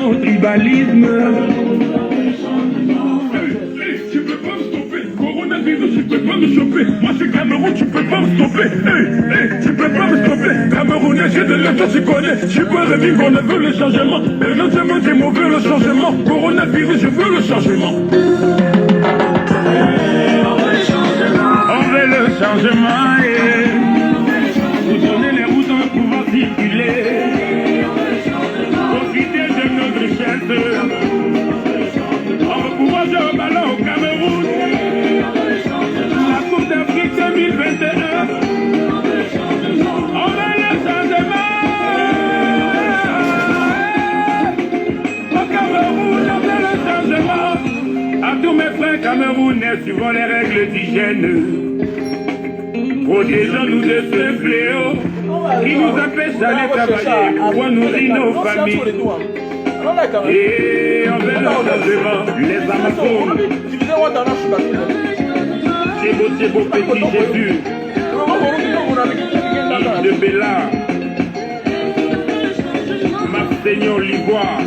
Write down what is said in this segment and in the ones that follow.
au tribalisme. Tu peux pas me stopper, coronavirus, tu peux pas me stopper. Moi c'est Cameroun, tu peux pas me stopper. Tu peux pas me stopper. Camerounais, j'ai de l'état, tu connais. Je suis pas revenu qu'on veut le changement. Le logement, c'est mauvais le changement. Coronavirus, je veux le changement. On veut le changement. Vous donnez les routes, on va pouvoir circuler. Profiter de notre richesse. On va pouvoir jouer au ballon au Cameroun. La Coupe d'Afrique 2021. On veut le changement. Au Cameroun, on veut le changement. À tous mes frères camerounais, suivant les règles d'hygiène. Protégeons-nous de ce fléau qui nous empêche d'aller travailler pour nourrir nos familles. Et on veut le changement, les Amazones. C'est beau petit Jésus. Yves de Bella. Marseillon Livoire.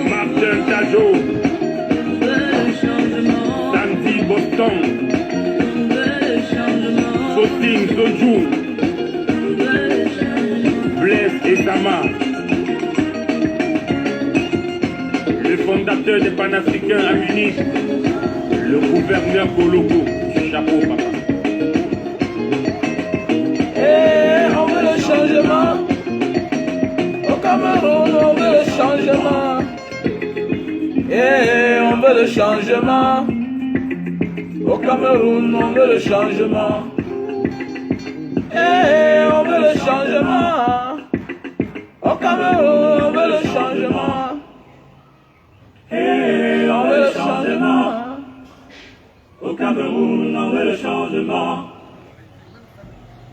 Martin Tajo. Sandy Boston. Sosting Sojou. Blaise et Sama. Le fondateur des panafricains à Munich. Le gouverneur Koloko. Chapeau, papa. On veut le changement. Au Cameroun, on veut le changement. On veut le changement. Au Cameroun, on veut le changement. On veut le changement. Au Cameroun, on veut le changement. On veut le changement. Au Cameroun, on veut le changement.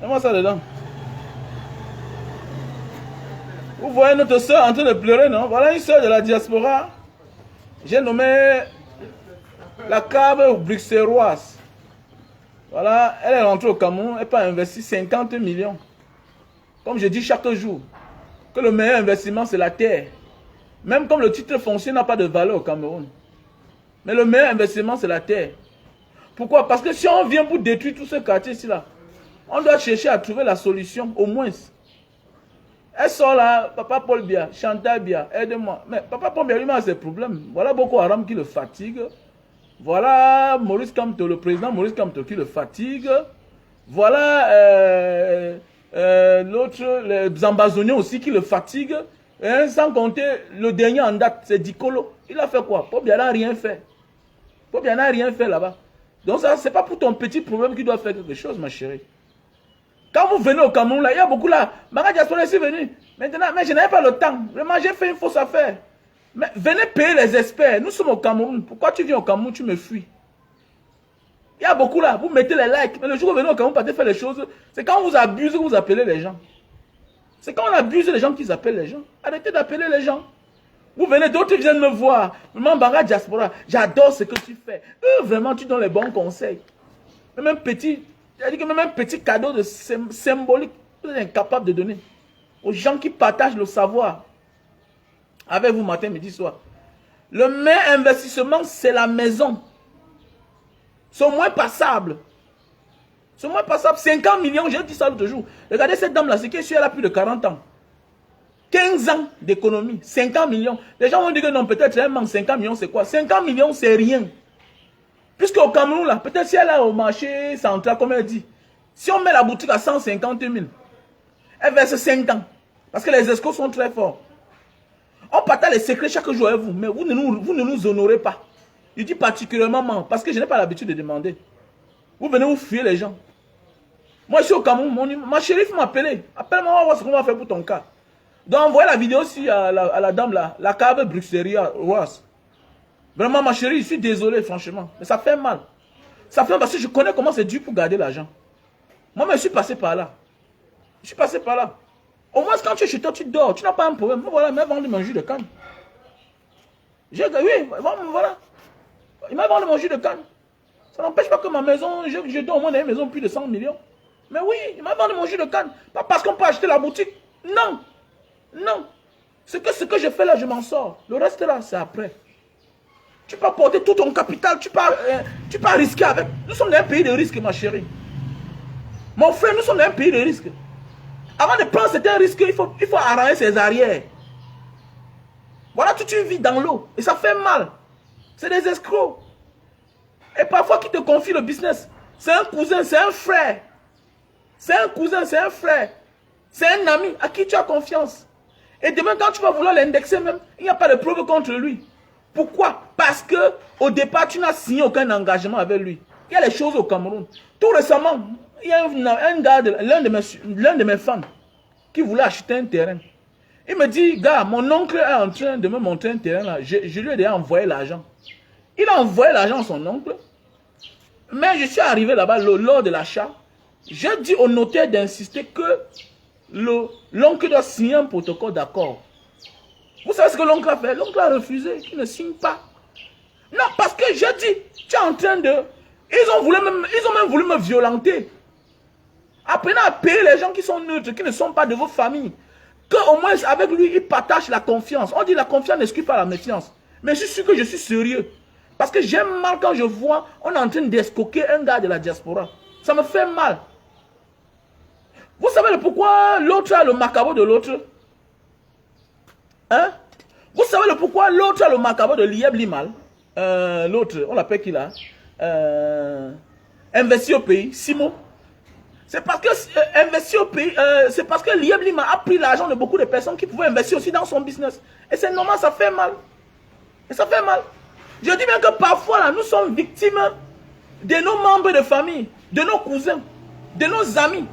Mets-moi ça dedans. Vous voyez notre soeur en train de pleurer, non? Voilà une soeur de la diaspora. J'ai nommé la cave bruxelloise. Voilà, elle est rentrée au Cameroun, elle a investi 50 millions. Comme je dis chaque jour, que le meilleur investissement c'est la terre. Même comme le titre foncier n'a pas de valeur au Cameroun. Mais le meilleur investissement c'est la terre. Pourquoi? Parce que si on vient pour détruire tout ce quartier-ci là, on doit chercher à trouver la solution, au moins. Elle sort là, Papa Paul Biya, Chantal Biya, aide-moi. Mais Papa Paul Biya lui-même a ses problèmes. Voilà Boko Haram qui le fatigue. Voilà Maurice Kamto, le président Maurice Kamto qui le fatigue. Voilà l'autre, les Zambazoniens aussi qui le fatigue. Hein, sans compter le dernier en date, c'est Dikolo. Il a fait quoi? Paul Biya n'a rien fait. Paul Biya n'a rien fait là-bas. Donc ça, c'est pas pour ton petit problème qu'il doit faire quelque chose, ma chérie. Quand vous venez au Cameroun, là, il y a beaucoup là. Mara Diaspora est venu. Maintenant, mais je n'avais pas le temps. Vraiment, j'ai fait une fausse affaire. Mais venez payer les experts. Nous sommes au Cameroun. Pourquoi tu viens au Cameroun, tu me fuis? Il y a beaucoup là. Vous mettez les likes. Mais le jour où vous venez au Cameroun, partez faire les choses. C'est quand vous abusez que vous appelez les gens. C'est quand on abuse les gens qu'ils appellent les gens. Arrêtez d'appeler les gens. Vous venez, d'autres viennent me voir. Maman Mara Diaspora, j'adore ce que tu fais. Vraiment, tu donnes les bons conseils. Même un petit... C'est-à-dire que même un petit cadeau de symbolique, vous êtes incapable de donner aux gens qui partagent le savoir avec vous matin, midi, soir. Le meilleur investissement, c'est la maison. C'est moins passable. C'est moins passable. 50 millions, j'ai dit ça l'autre jour. Regardez cette dame-là, c'est qu'elle est là plus de 40 ans. 15 ans d'économie, 50 millions. Les gens vont dire que non, peut-être elle manque 50 millions, c'est quoi? 50 millions, c'est rien. Puisque au Cameroun, là, peut-être si elle est au marché central, comme elle dit, si on met la boutique à 150 000, elle verse 5 ans. Parce que les escrocs sont très forts. On partage les secrets chaque jour avec vous, mais vous ne nous honorez pas. Je dis particulièrement, parce que je n'ai pas l'habitude de demander. Vous venez vous fuir les gens. Moi, je suis au Cameroun, ma chérie m'a appelé. Appelle-moi, on va voir ce qu'on va faire pour ton cas. Donc, envoyez la vidéo aussi à la dame là, la cave bruxelloise. Vraiment, ma chérie, je suis désolé, franchement. Mais ça fait mal. Ça fait mal parce que je connais comment c'est dur pour garder l'argent. Moi, je suis passé par là. Je suis passé par là. Au moins, quand tu es chez toi, tu dors. Tu n'as pas un problème. Voilà, il m'a vendu mon jus de canne. Oui, voilà. Il m'a vendu mon jus de canne. Ça n'empêche pas que ma maison, je dors au moins dans une maison plus de 100 millions. Mais oui, il m'a vendu mon jus de canne. Pas parce qu'on peut acheter la boutique. Non. Non. Ce que je fais là, je m'en sors. Le reste là, c'est après. Tu peux porter tout ton capital, tu peux risquer avec. Nous sommes dans un pays de risque, ma chérie. Mon frère, nous sommes dans un pays de risque. Avant de prendre certains risques, il faut arranger ses arrières. Voilà toute une vie dans l'eau. Et ça fait mal. C'est des escrocs. Et parfois, qui te confie le business? C'est un cousin, c'est un frère. C'est un cousin, c'est un frère. C'est un ami à qui tu as confiance. Et demain, quand tu vas vouloir l'indexer même, il n'y a pas de preuve contre lui. Pourquoi? Parce que au départ, tu n'as signé aucun engagement avec lui. Il y a les choses au Cameroun. Tout récemment, il y a un gars, l'un de mes fans, qui voulait acheter un terrain. Il me dit, gars, mon oncle est en train de me montrer un terrain là. Je lui ai déjà envoyé l'argent. Il a envoyé l'argent à son oncle. Mais je suis arrivé là-bas lors de l'achat. J'ai dit au notaire d'insister que l'oncle doit signer un protocole d'accord. Vous savez ce que l'oncle a fait? L'oncle a refusé, qu'il ne signe pas. Non, parce que j'ai dit, tu es en train de... Ils ont même voulu me violenter. Apprenez à payer les gens qui sont neutres, qui ne sont pas de vos familles. Qu'au moins avec lui, il partage la confiance. On dit la confiance n'exclut pas la méfiance. Mais je suis sûr que je suis sérieux. Parce que j'aime mal quand je vois, on est en train d'escroquer un gars de la diaspora. Ça me fait mal. Vous savez pourquoi l'autre a le macabre de l'autre? Hein? Vous savez pourquoi l'autre a le macabre de Lieb Limal? L'autre, on l'appelle qui là? Investi au pays, Simo. C'est parce que investi au pays, c'est parce que Lieb Limal a pris l'argent de beaucoup de personnes qui pouvaient investir aussi dans son business. Et c'est normal, ça fait mal. Et ça fait mal. Je dis bien que parfois là, nous sommes victimes de nos membres de famille, de nos cousins, de nos amis.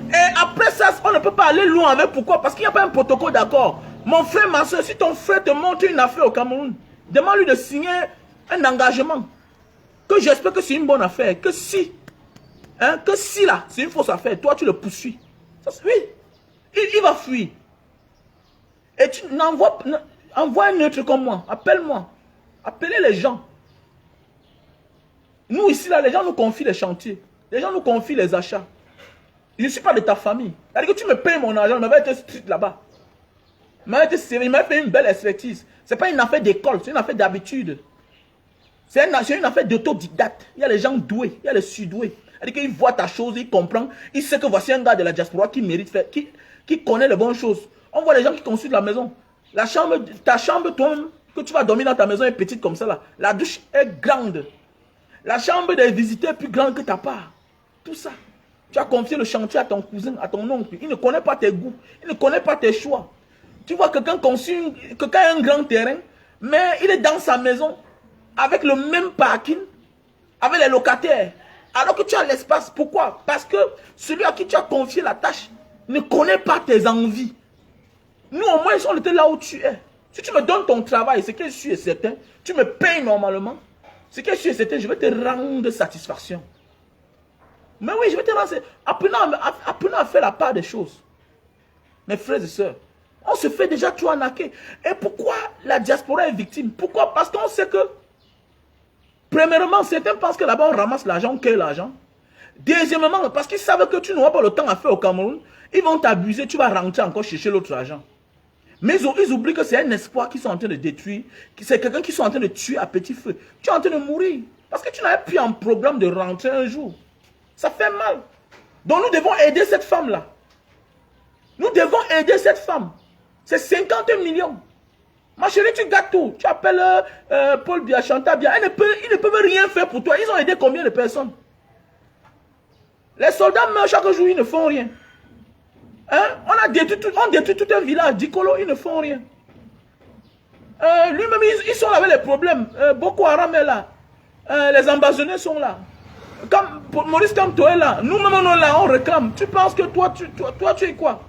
Et après ça, on ne peut pas aller loin avec. Pourquoi? Parce qu'il n'y a pas un protocole d'accord. Mon frère, ma soeur, si ton frère te montre une affaire au Cameroun, demande-lui de signer un engagement. Que j'espère que c'est une bonne affaire. Que si là, c'est une fausse affaire, toi tu le poursuis. Oui, il va fuir. Et tu envoie un neutre comme moi. Appelle-moi. Appelez les gens. Nous ici, là, les gens nous confient les chantiers. Les gens nous confient les achats. Je ne suis pas de ta famille. C'est-à-dire que tu me payes mon argent, il m'avait été strict là-bas. Il m'avait fait une belle expertise. Ce n'est pas une affaire d'école, c'est une affaire d'habitude. C'est une affaire d'autodidacte. Il y a les gens doués, il y a les surdoués. C'est-à-dire qu'il voit ta chose, il comprend. Il sait que voici un gars de la diaspora qui mérite faire, qui connaît les bonnes choses. On voit les gens qui construisent la maison. Ta chambre, toi-même, que tu vas dormir dans ta maison est petite comme ça là. La douche est grande. La chambre des visiteurs est plus grande que ta part. Tout ça. Tu as confié le chantier à ton cousin, à ton oncle. Il ne connaît pas tes goûts. Il ne connaît pas tes choix. Tu vois quelqu'un a un grand terrain, mais il est dans sa maison avec le même parking, avec les locataires. Alors que tu as l'espace. Pourquoi? Parce que celui à qui tu as confié la tâche ne connaît pas tes envies. Nous, au moins, on était là où tu es. Si tu me donnes ton travail, ce que je suis certain, tu me payes normalement, ce que je suis certain, je vais te rendre satisfaction. Mais oui, je vais te rendre... Apprenons à faire la part des choses. Mes frères et sœurs, on se fait déjà tout arnaquer. Et pourquoi la diaspora est victime? Pourquoi? Parce qu'on sait que, premièrement, certains pensent que là-bas, on ramasse l'argent, on cueille l'argent. Deuxièmement, parce qu'ils savent que tu n'auras pas le temps à faire au Cameroun, ils vont t'abuser, tu vas rentrer encore chercher l'autre argent. Mais ils oublient que c'est un espoir qu'ils sont en train de détruire, c'est quelqu'un qui sont en train de tuer à petit feu. Tu es en train de mourir. Parce que tu n'avais plus un programme de rentrer un jour. Ça fait mal. Donc nous devons aider cette femme-là. Nous devons aider cette femme. C'est 50 millions. Ma chérie, tu gâtes tout. Tu appelles Paul Biya, Chantal Biya. Ils ne peuvent rien faire pour toi. Ils ont aidé combien de personnes? Les soldats meurent chaque jour, ils ne font rien. Hein? On détruit tout un village. Dikolo, ils ne font rien. Lui-même, ils sont là avec les problèmes. Boko Haram est là. Les ambassadeurs sont là. Maurice Kamto est là. Nous-mêmes, on est là, on réclame. Tu penses que toi, tu es quoi?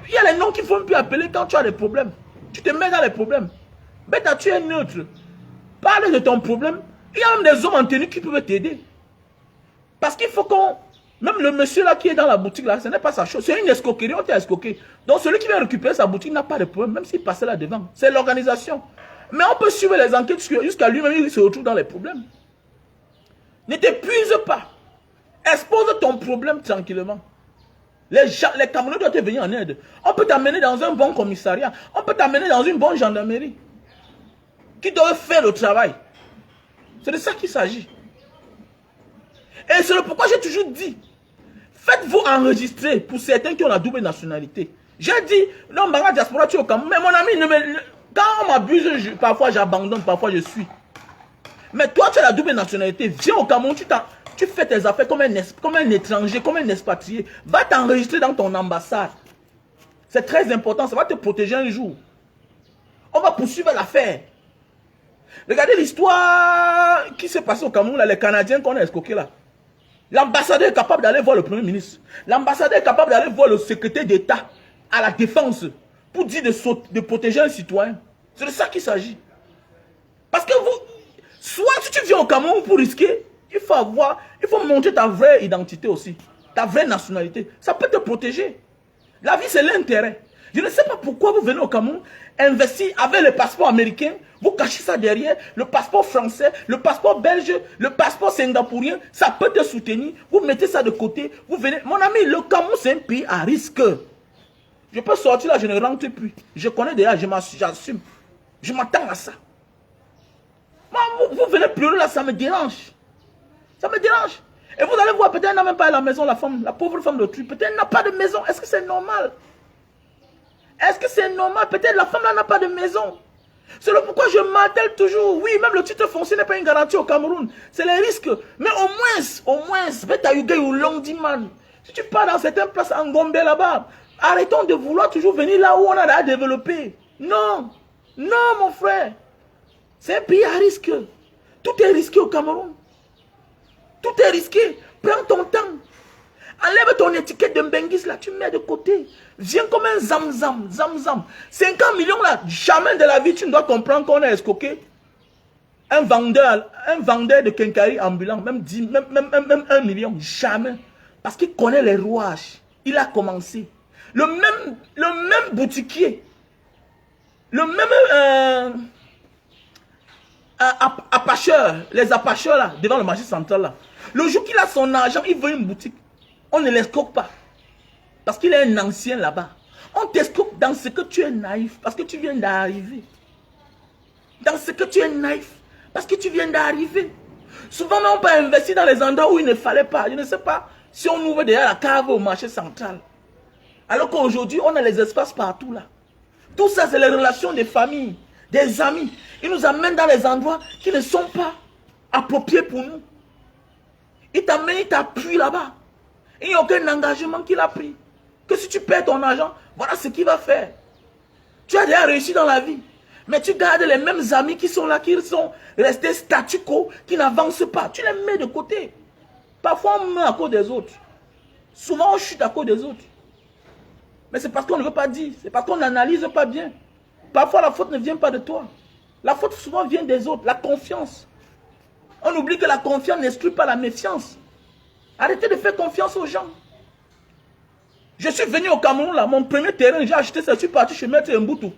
Il y a les noms qu'il ne faut plus appeler quand tu as des problèmes. Tu te mets dans les problèmes. Bêta, tu es neutre. Parle de ton problème. Il y a même des hommes en tenue qui peuvent t'aider. Parce qu'il faut qu'on... Même le monsieur là qui est dans la boutique là, ce n'est pas sa chose. C'est une escroquerie, on t'a escroqué. Donc celui qui vient récupérer sa boutique n'a pas de problème, même s'il passait là devant. C'est l'organisation. Mais on peut suivre les enquêtes jusqu'à lui-même, il se retrouve dans les problèmes. Ne t'épuise pas. Expose ton problème tranquillement. Les Camerounais doivent te venir en aide. On peut t'amener dans un bon commissariat. On peut t'amener dans une bonne gendarmerie. Qui doit faire le travail. C'est de ça qu'il s'agit. Et c'est pourquoi j'ai toujours dit, faites-vous enregistrer pour certains qui ont la double nationalité. J'ai dit, non, Mara Diaspora, tu es au Cameroun. Mais mon ami, quand on m'abuse, parfois j'abandonne, parfois je suis. Mais toi, tu as la double nationalité. Viens au Cameroun, tu fais tes affaires comme un étranger, comme un expatrié. Va t'enregistrer dans ton ambassade. C'est très important, ça va te protéger un jour. On va poursuivre l'affaire. Regardez l'histoire qui s'est passée au Cameroun, là, les Canadiens qu'on a escroqués là. L'ambassadeur est capable d'aller voir le Premier ministre. L'ambassadeur est capable d'aller voir le secrétaire d'État à la défense pour dire de protéger un citoyen. C'est de ça qu'il s'agit. Parce que soit si tu viens au Cameroun pour risquer, il faut montrer ta vraie identité aussi, ta vraie nationalité. Ça peut te protéger. La vie, c'est l'intérêt. Je ne sais pas pourquoi vous venez au Cameroun, investir avec le passeport américain, vous cachez ça derrière, le passeport français, le passeport belge, le passeport singapourien, ça peut te soutenir, vous mettez ça de côté, vous venez. Mon ami, le Cameroun, c'est un pays à risque. Je peux sortir là, je ne rentre plus. Je connais déjà, j'assume. Je m'attends à ça. Moi, vous venez pleurer là, ça me dérange. Ça me dérange. Et vous allez voir, peut-être elle n'a même pas à la maison, la pauvre femme de Tru. Peut-être elle n'a pas de maison. Est-ce que c'est normal? Est-ce que c'est normal? Peut-être la femme là n'a pas de maison. C'est pourquoi je m'attelle toujours. Oui, même le titre foncier n'est pas une garantie au Cameroun. C'est les risques. Mais au moins, si tu pars dans certaines places en Gombe là-bas, arrêtons de vouloir toujours venir là où on a à développer. Non. Non, mon frère. C'est un pays à risque. Tout est risqué au Cameroun. Tout est risqué. Prends ton temps. Enlève ton étiquette de Mbengis là, tu mets de côté. Viens comme un zamzam. 50 millions là, jamais de la vie tu ne dois comprendre qu'on a escroqué. Un vendeur de quincaillerie ambulant, même 1 million, jamais. Parce qu'il connaît les rouages. Il a commencé. Le même boutiquier, le même apacheur, les apacheurs là, devant le marché central là. Le jour qu'il a son argent, il veut une boutique. On ne l'escroque pas. Parce qu'il est un ancien là-bas. On t'escroque dans ce que tu es naïf. Parce que tu viens d'arriver. Dans ce que tu es naïf. Parce que tu viens d'arriver. Souvent, on peut investir dans les endroits où il ne fallait pas. Je ne sais pas si on ouvre déjà la cave au marché central. Alors qu'aujourd'hui, on a les espaces partout là. Tout ça, c'est les relations des familles, des amis. Ils nous amènent dans les endroits qui ne sont pas appropriés pour nous. Ils t'amènent, ils t'appuient là-bas. Il n'y a aucun engagement qu'il a pris. Que si tu perds ton argent, voilà ce qu'il va faire. Tu as déjà réussi dans la vie. Mais tu gardes les mêmes amis qui sont là, qui sont restés statu quo, qui n'avancent pas. Tu les mets de côté. Parfois, on meurt à cause des autres. Souvent, on chute à cause des autres. Mais c'est parce qu'on ne veut pas dire. C'est parce qu'on n'analyse pas bien. Parfois, la faute ne vient pas de toi. La faute souvent vient des autres. La confiance. On oublie que la confiance n'exclut pas la méfiance. Arrêtez de faire confiance aux gens. Je suis venu au Cameroun, là, mon premier terrain, j'ai acheté ça, je suis parti chez Maître Mboutou.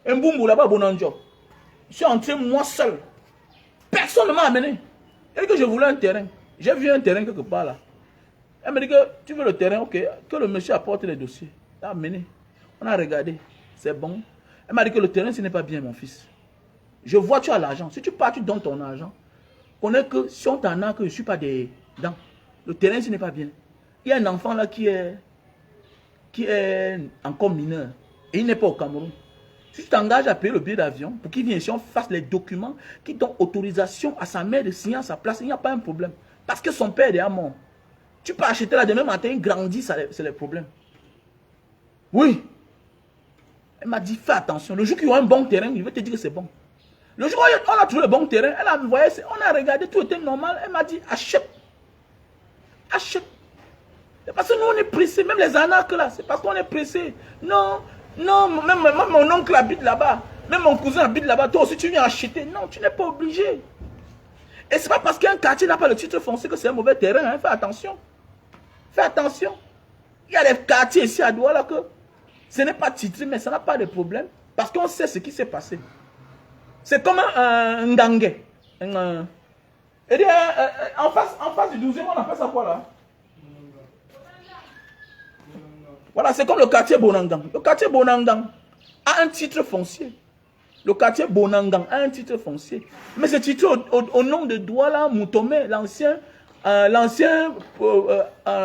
Mboumou, là-bas, Bonanjo. Je suis entré moi seul. Personne ne m'a amené. Et que je voulais un terrain. J'ai vu un terrain quelque part là. Elle m'a dit que tu veux le terrain, ok. Que le monsieur apporte les dossiers. Il a amené. On a regardé. C'est bon. Elle m'a dit que le terrain, ce n'est pas bien, mon fils. Je vois, tu as l'argent. Si tu pars, tu donnes ton argent. Connais que si on t'en a, que je ne suis pas dedans. Le terrain, ce n'est pas bien. Il y a un enfant là qui est encore mineur. Et il n'est pas au Cameroun. Si tu t'engages à payer le billet d'avion pour qu'il vienne ici, on fasse les documents qui donnent autorisation à sa mère de signer à sa place, il n'y a pas un problème. Parce que son père est déjà mort. Tu peux acheter là demain matin, il grandit, c'est le problème. Oui. Elle m'a dit, fais attention. Le jour qu'il y aura un bon terrain, il va te dire que c'est bon. Le jour où on a trouvé le bon terrain, elle a envoyé, on a regardé, tout était normal. Elle m'a dit, achète. Achète. C'est parce que nous, on est pressés. Même les arnaques là, c'est parce qu'on est pressés. Non, non, même mon oncle habite là-bas. Même mon cousin habite là-bas. Toi aussi, tu viens acheter. Non, tu n'es pas obligé. Et c'est pas parce qu'un quartier n'a pas le titre foncier que c'est un mauvais terrain. Hein. Fais attention. Fais attention. Il y a des quartiers ici à Douala que ce n'est pas titré, mais ça n'a pas de problème. Parce qu'on sait ce qui s'est passé. C'est comme un Ngangé. En face du 12e, on appelle ça quoi là? Voilà, c'est comme le quartier Bonangang. Le quartier Bonangang a un titre foncier. Le quartier Bonangang a un titre foncier. Mais ce titre au nom de Douala Moutomé, l'ancien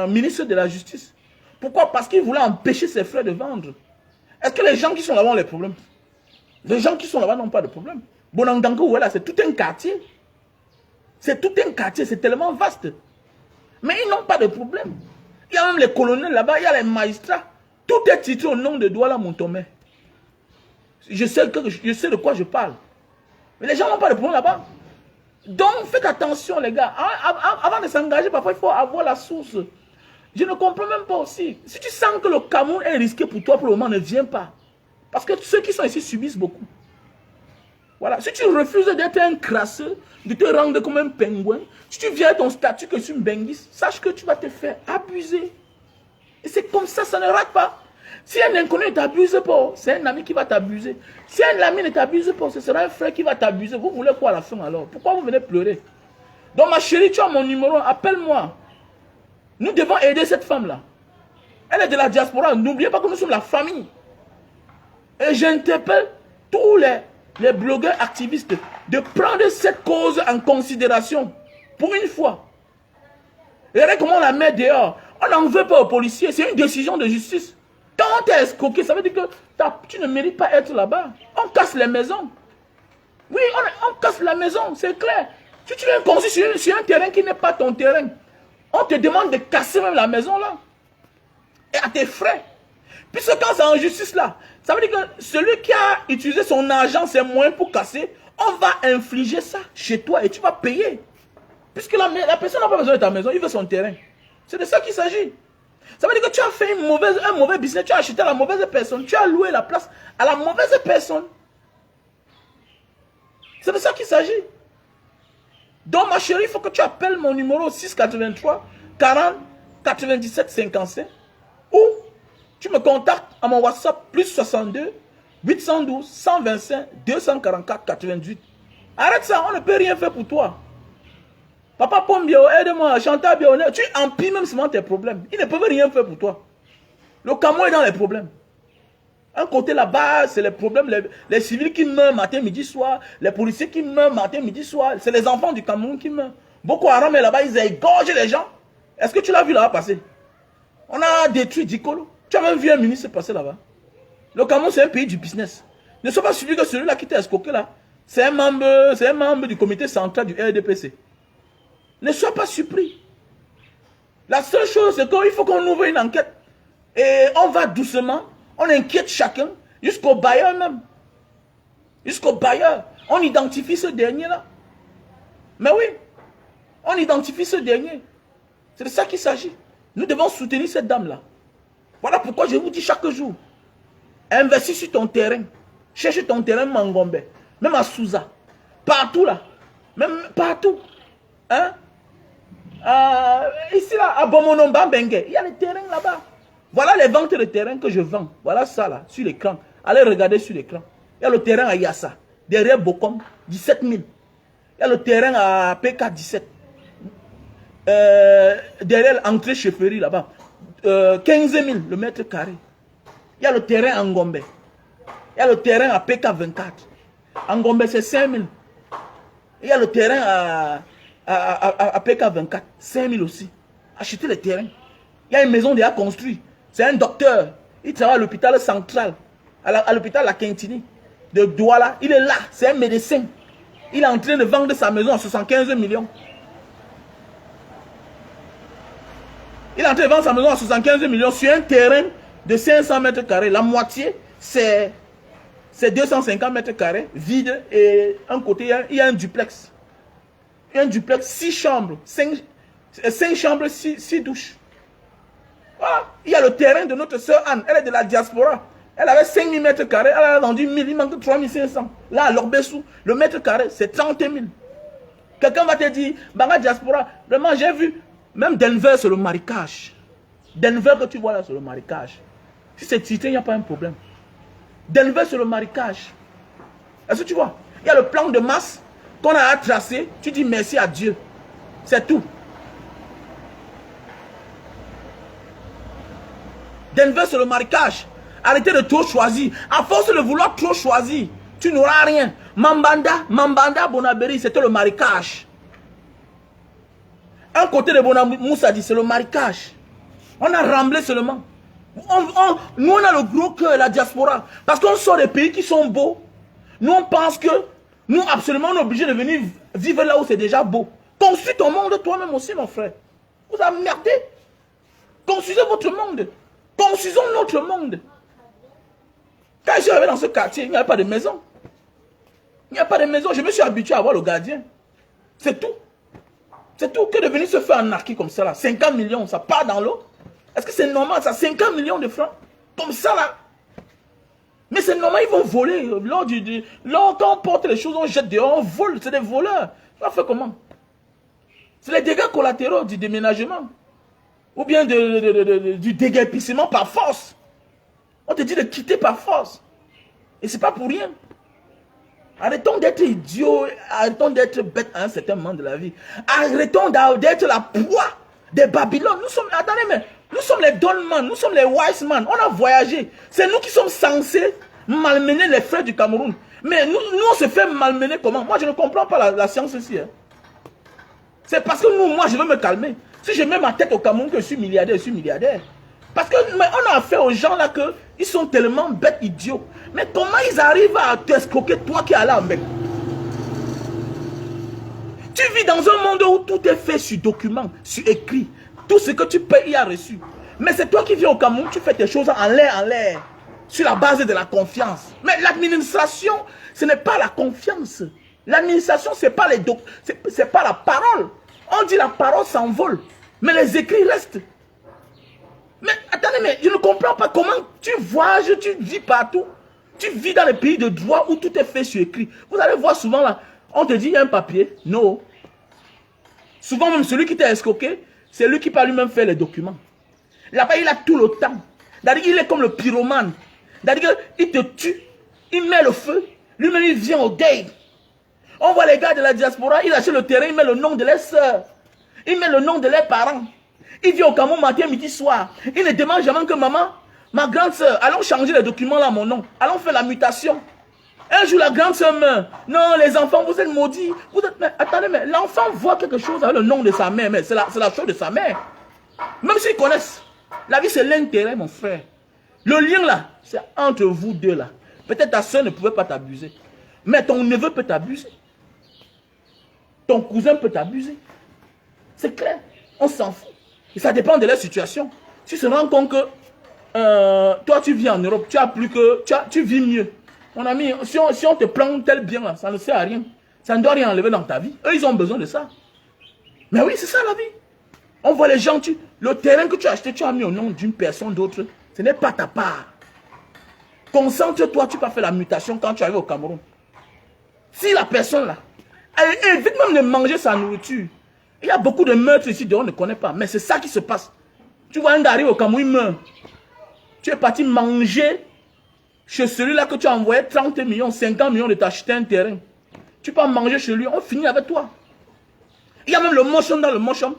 ministre de la Justice. Pourquoi? Parce qu'il voulait empêcher ses frères de vendre. Est-ce que les gens qui sont là-bas ont les problèmes? Les gens qui sont là-bas n'ont pas de problème. Bonangango, voilà, c'est tout un quartier. C'est tout un quartier, c'est tellement vaste. Mais ils n'ont pas de problème. Il y a même les colonels là-bas, il y a les magistrats. Tout est titré au nom de Douala Moutomé. Je sais de quoi je parle. Mais les gens n'ont pas de problème là-bas. Donc, faites attention, les gars. Avant de s'engager, parfois, il faut avoir la source. Je ne comprends même pas aussi. Si tu sens que le Cameroun est risqué pour toi, pour le moment, ne viens pas. Parce que ceux qui sont ici subissent beaucoup. Voilà. Si tu refuses d'être un crasseux, de te rendre comme un pingouin, si tu viens à ton statut que tu me benguisses, sache que tu vas te faire abuser. Et c'est comme ça ne rate pas. Si un inconnu ne t'abuse pas, c'est un ami qui va t'abuser. Si un ami ne t'abuse pas, ce sera un frère qui va t'abuser. Vous voulez quoi à la fin alors? Pourquoi vous venez pleurer? Donc ma chérie, tu as mon numéro, appelle-moi. Nous devons aider cette femme-là. Elle est de la diaspora. N'oubliez pas que nous sommes la famille. Et j'interpelle tous les blogueurs activistes de prendre cette cause en considération. Pour une fois. Et regardez comment on la met dehors. On n'en veut pas aux policiers. C'est une décision de justice. Quand tu es escroqué, ça veut dire que tu ne mérites pas être là-bas. On casse les maisons. Oui, on casse la maison, c'est clair. Si tu viens construire sur un terrain qui n'est pas ton terrain, on te demande de casser même la maison là. Et à tes frais. Puisque quand c'est en justice là, ça veut dire que celui qui a utilisé son argent, ses moyens pour casser, on va infliger ça chez toi et tu vas payer. Puisque la personne n'a pas besoin de ta maison, il veut son terrain. C'est de ça qu'il s'agit. Ça veut dire que tu as fait un mauvais business, tu as acheté à la mauvaise personne, tu as loué la place à la mauvaise personne. C'est de ça qu'il s'agit. Donc ma chérie, il faut que tu appelles mon numéro 683 40 97 55 ou tu me contactes à mon WhatsApp plus 62 812 125 244 88. Arrête ça, on ne peut rien faire pour toi. Papa Pombio, aide-moi, Chantal Bionnet, tu empires même seulement tes problèmes. Ils ne peuvent rien faire pour toi. Le Cameroun est dans les problèmes. Un côté là-bas, c'est les problèmes, les civils qui meurent matin, midi, soir, les policiers qui meurent matin, midi, soir, c'est les enfants du Cameroun qui meurent. Boko Haram est là-bas, ils égorgent les gens. Est-ce que tu l'as vu là-bas passer? On a détruit Dikolo. Tu as même vu un ministre passer là-bas. Le Cameroun, c'est un pays du business. Ne sois pas surpris que celui-là qui t'a escroqué là, c'est un membre du comité central du RDPC. Ne sois pas surpris. La seule chose, c'est qu'il faut qu'on ouvre une enquête. Et on va doucement, on inquiète chacun, jusqu'au bailleur même. Jusqu'au bailleur. On identifie ce dernier-là. Mais oui, on identifie ce dernier. C'est de ça qu'il s'agit. Nous devons soutenir cette dame-là. Voilà pourquoi je vous dis chaque jour, investis sur ton terrain. Cherche ton terrain Mangombe. Même à Souza. Partout là. Même partout. Hein? Ici là, à Bomonomba Bengue, il y a les terrains là-bas. Voilà les ventes de terrain que je vends. Voilà ça là, sur l'écran. Allez regarder sur l'écran. Il y a le terrain à Yassa, derrière Bokom, 17 000. Il y a le terrain à PK 17. Derrière l'entrée chefferie là-bas, 15 000 le mètre carré. Il y a le terrain à Ngombe. Il y a le terrain à PK 24. À Ngombe c'est 5 000. Il y a le terrain à PK 24, 5 000 aussi. Achetez les terrains. Il y a une maison déjà construite. C'est un docteur. Il travaille à l'hôpital central, à l'hôpital La Quintini de Douala. Il est là, c'est un médecin. Il est en train de vendre sa maison à 75 millions. Il est en train de vendre sa maison à 75 millions sur un terrain de 500 mètres carrés. La moitié, c'est 250 mètres carrés, vide. Et un côté, il y a un duplex. Un duplex, 6 chambres, 5 chambres, 6 douches. Voilà. Il y a le terrain de notre soeur Anne, elle est de la diaspora. Elle avait 5000 mètres carrés, elle a vendu 1000, il manque 3500. Là, à l'Orbessou, le mètre carré, c'est 30 000. Quelqu'un va te dire, Banga diaspora, vraiment, j'ai vu, même Denver, c'est le marécage. Denver que tu vois là, c'est le marécage. Si c'est titré, il n'y a pas un problème. Denver, c'est le marécage. Est-ce que tu vois? Il y a le plan de masse qu'on a tracé, tu dis merci à Dieu. C'est tout. Denver, c'est le marécage. Arrêtez de trop choisir. À force de vouloir trop choisir, tu n'auras rien. Mambanda, Bonaberi, c'était le marécage. Un côté de Bonamoussa dit, c'est le marécage. On a remblé seulement. Nous, on a le gros cœur et la diaspora. Parce qu'on sort des pays qui sont beaux. Nous, on pense que nous, absolument, on est obligé de venir vivre là où c'est déjà beau. Construis ton monde toi-même aussi, mon frère. Vous avez merdé. Construisez votre monde. Construisons notre monde. Quand je suis arrivé dans ce quartier, il n'y avait pas de maison. Il n'y a pas de maison. Je me suis habitué à voir le gardien. C'est tout. C'est tout. Que de venir se faire anarquer comme ça, là. 50 millions, ça part dans l'eau. Est-ce que c'est normal, ça? 50 millions de francs? Comme ça, là. Mais c'est normal, ils vont voler. Quand on porte les choses, on jette dehors, on vole. C'est des voleurs. Tu vas faire comment? C'est les dégâts collatéraux du déménagement. Ou bien du déguerpissement par force. On te dit de quitter par force. Et c'est pas pour rien. Arrêtons d'être idiots. Arrêtons d'être bêtes à un certain moment de la vie. Arrêtons d'être la proie des Babylone. Nous sommes, attendez, mais nous sommes les Donman, nous sommes les Wise Man. On a voyagé. C'est nous qui sommes censés malmener les frères du Cameroun. Mais nous on se fait malmener comment? Moi, je ne comprends pas la science ici. Hein. C'est parce que moi, je veux me calmer. Si je mets ma tête au Cameroun que je suis milliardaire, je suis milliardaire. Parce qu'on a affaire aux gens là que ils sont tellement bêtes, idiots. Mais comment ils arrivent à t'escroquer, toi qui es là, mec? Tu vis dans un monde où tout est fait sur document, sur écrit. Tout ce que tu payes y a reçu. Mais c'est toi qui viens au Cameroun, tu fais tes choses en l'air. Sur la base de la confiance. Mais l'administration, ce n'est pas la confiance. L'administration, ce n'est pas c'est pas la parole. On dit la parole s'envole. Mais les écrits restent. Mais attendez, mais je ne comprends pas comment tu voyages, tu vis partout. Tu vis dans les pays de droit où tout est fait sur écrit. Vous allez voir souvent là, on te dit il y a un papier. Non. Souvent même celui qui t'a escroqué, c'est lui qui peut lui-même faire les documents. Là-bas, il a tout le temps. C'est-à-dire qu'il est comme le pyromane. C'est-à-dire qu'il te tue, il met le feu, lui-même il vient au deuil. On voit les gars de la diaspora, ils achètent le terrain, ils mettent le nom de leurs soeurs. Ils mettent le nom de leurs parents. Ils viennent au Cameroun matin, midi, soir. Ils ne demandent jamais que maman, ma grande soeur, allons changer les documents là à mon nom. Allons faire la mutation. Un jour, la grande soeur meurt. Non, les enfants, vous êtes maudits. Mais attendez, mais l'enfant voit quelque chose avec le nom de sa mère. Mais c'est la chose de sa mère. Même s'ils connaissent. La vie, c'est l'intérêt, mon frère. Le lien là, c'est entre vous deux là. Peut-être ta soeur ne pouvait pas t'abuser. Mais ton neveu peut t'abuser. Ton cousin peut t'abuser. C'est clair. On s'en fout. Et ça dépend de la situation. Si tu te rends compte que toi, tu vis en Europe, tu as plus que... Tu vis mieux. Mon ami, si on te prend tel bien là, ça ne sert à rien. Ça ne doit rien enlever dans ta vie. Eux, ils ont besoin de ça. Mais oui, c'est ça la vie. On voit les gens, le terrain que tu as acheté, tu as mis au nom d'une personne d'autre. Ce n'est pas ta part. Concentre-toi, tu peux faire la mutation quand tu arrives au Cameroun. Si la personne là, elle évite même de manger sa nourriture. Il y a beaucoup de meurtres ici dont on ne connaît pas. Mais c'est ça qui se passe. Tu vois un gars arriver au Cameroun, il meurt. Tu es parti manger chez celui-là que tu as envoyé 30 millions, 50 millions de t'acheter un terrain. Tu peux manger chez lui, on finit avec toi. Il y a même le mochon dans le mochon.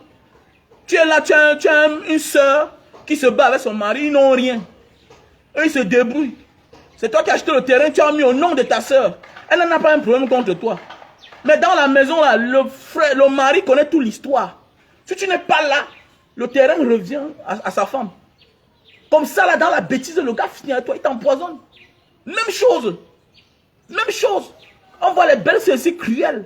Tu es là, tu as une soeur qui se bat avec son mari, ils n'ont rien. Eux, ils se débrouillent. C'est toi qui as acheté le terrain, tu as mis au nom de ta soeur. Elle n'en a pas un problème contre toi. Mais dans la maison, là, le mari connaît toute l'histoire. Si tu n'es pas là, le terrain revient à sa femme. Comme ça, là, dans la bêtise, le gars finit avec toi, il t'empoisonne. Même chose. Même chose. On voit les belles, c'est aussi cruel.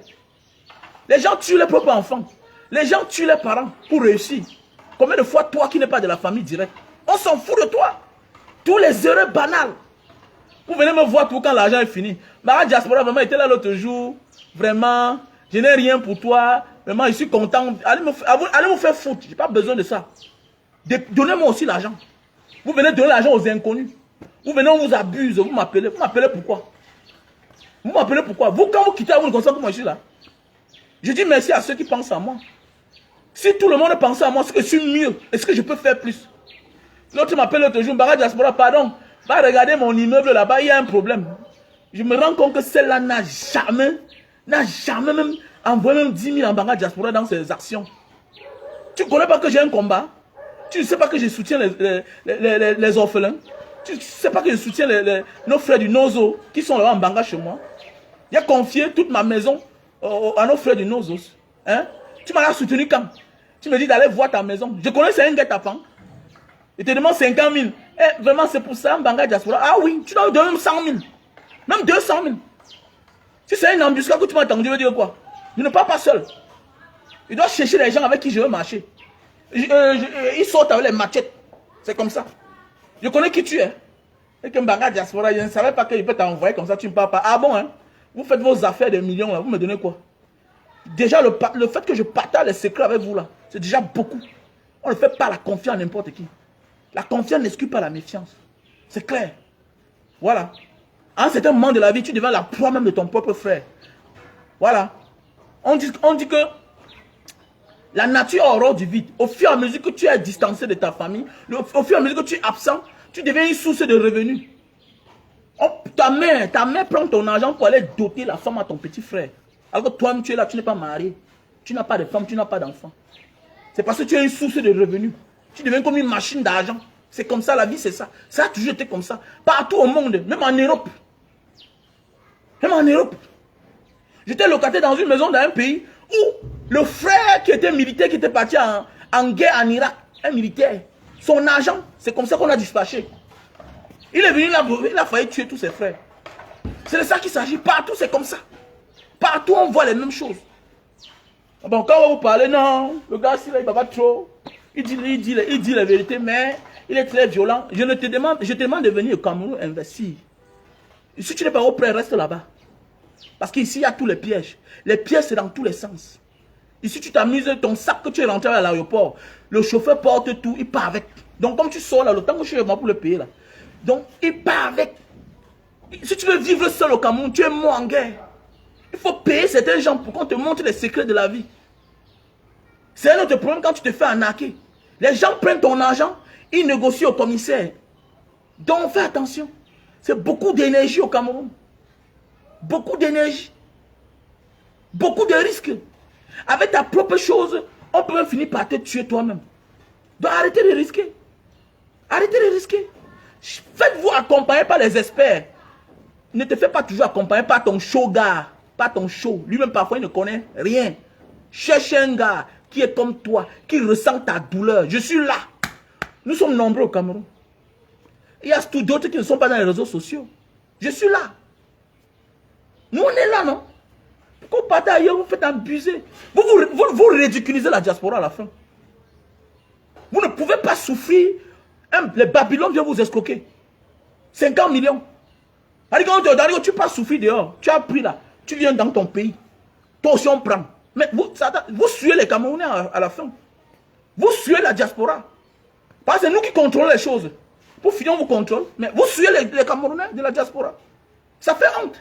Les gens tuent leurs propres enfants. Les gens tuent leurs parents pour réussir. Combien de fois, toi qui n'es pas de la famille directe, on s'en fout de toi. Tous les erreurs banales. Vous venez me voir tout quand l'argent est fini. Ma diaspora, vraiment, était là l'autre jour. Vraiment, je n'ai rien pour toi. Vraiment, je suis content. Allez me faire foutre. Je n'ai pas besoin de ça. Donnez-moi aussi l'argent. Vous venez donner l'argent aux inconnus. Vous venez, on vous abuse. Vous m'appelez. Vous m'appelez pourquoi? Vous m'appelez pourquoi? Vous, quand vous quittez, vous ne consentez que moi, je suis là. Je dis merci à ceux qui pensent à moi. Si tout le monde pense à moi, est-ce que je suis mieux? Est-ce que je peux faire plus? L'autre m'appelle l'autre jour, Mbara Diaspora, pardon. Va regarder mon immeuble là-bas, il y a un problème. Je me rends compte que celle-là n'a jamais même envoyé même 10 000 en Mbara Diaspora dans ses actions. Tu ne connais pas que j'ai un combat? Tu ne sais pas que je soutiens les orphelins. Tu ne sais pas que je soutiens nos frères du Nozo qui sont là en Banga chez moi. J'ai confié toute ma maison à nos frères du Nozo. Hein? Tu m'as soutenu quand? Tu me dis d'aller voir ta maison. Je connais, c'est un guet-apens. Il te demande 50 000. Eh, vraiment, c'est pour ça, Mbanga Diaspora. Ah oui, tu dois donner même 100 000. Même 200 000. Si c'est une embuscade que tu m'as attendu, je veux dire quoi? Je ne pars pas seul. Je dois chercher les gens avec qui je veux marcher. Ils sortent avec les machettes. C'est comme ça. Je connais qui tu es. Et que Mbanga Diaspora, je ne savais pas qu'il peut t'envoyer comme ça, tu ne pars pas. Ah bon, hein? Vous faites vos affaires de millions, là. Vous me donnez quoi? Déjà, le fait que je partage les secrets avec vous, là, c'est déjà beaucoup. On ne fait pas la confiance à n'importe qui. La confiance n'exclut pas la méfiance. C'est clair. Voilà. À un certain moment de la vie, tu deviens la proie même de ton propre frère. Voilà. On dit que la nature a horreur du vide. Au fur et à mesure que tu es distancé de ta famille, au fur et à mesure que tu es absent, tu deviens une source de revenus. Ta mère prend ton argent pour aller doter la femme à ton petit frère. Alors que toi-même, tu es là, tu n'es pas marié. Tu n'as pas de femme, tu n'as pas d'enfant. C'est parce que tu es une source de revenus. Tu deviens comme une machine d'argent. C'est comme ça, la vie, c'est ça. Ça a toujours été comme ça. Partout au monde, même en Europe. Même en Europe. J'étais locataire dans une maison dans un pays où le frère qui était militaire, qui était parti en guerre en Irak, un militaire, son argent, c'est comme ça qu'on a dispatché. Il est venu là, il a failli tuer tous ses frères. C'est de ça qu'il s'agit. Partout, c'est comme ça. Partout, on voit les mêmes choses. Bon, quand on va vous parler, non, le gars, il va pas trop. Il dit la vérité, mais il est très violent. Je te demande de venir au Cameroun investir. Si tu n'es pas au prêt, reste là-bas. Parce qu'ici, il y a tous les pièges. Les pièges, c'est dans tous les sens. Ici, tu t'amuses, ton sac que tu es rentré à l'aéroport, le chauffeur porte tout, il part avec. Donc, comme tu sors là, le temps que je suis moi pour le payer là. Donc, il part avec. Si tu veux vivre seul au Cameroun, tu es mort en guerre. Il faut payer certains gens pour qu'on te montre les secrets de la vie. C'est un autre problème quand tu te fais arnaquer. Les gens prennent ton argent, ils négocient au commissaire. Donc fais attention. C'est beaucoup d'énergie au Cameroun. Beaucoup d'énergie. Beaucoup de risques. Avec ta propre chose, on peut même finir par te tuer toi-même. Donc arrêtez de risquer. Arrêtez de risquer. Faites-vous accompagner par les experts. Ne te fais pas toujours accompagner par ton show gars. Pas ton show. Lui-même parfois il ne connaît rien. Cherche un gars qui est comme toi, qui ressent ta douleur. Je suis là. Nous sommes nombreux au Cameroun. Il y a tous d'autres qui ne sont pas dans les réseaux sociaux. Je suis là. Nous on est là, non? Pourquoi vous partez ailleurs, vous faites abuser? Vous ridiculisez la diaspora à la fin. Vous ne pouvez pas souffrir. Les Babylone viennent vous escroquer. 50 millions. Quand tu pas souffrir dehors, tu as pris là. Tu viens dans ton pays. Toi aussi on prend. Mais vous suivez les Camerounais à la fin. Vous suivez la diaspora. Parce que c'est nous qui contrôlons les choses. Pour finir, on vous contrôle. Mais vous suivez les Camerounais de la diaspora. Ça fait honte.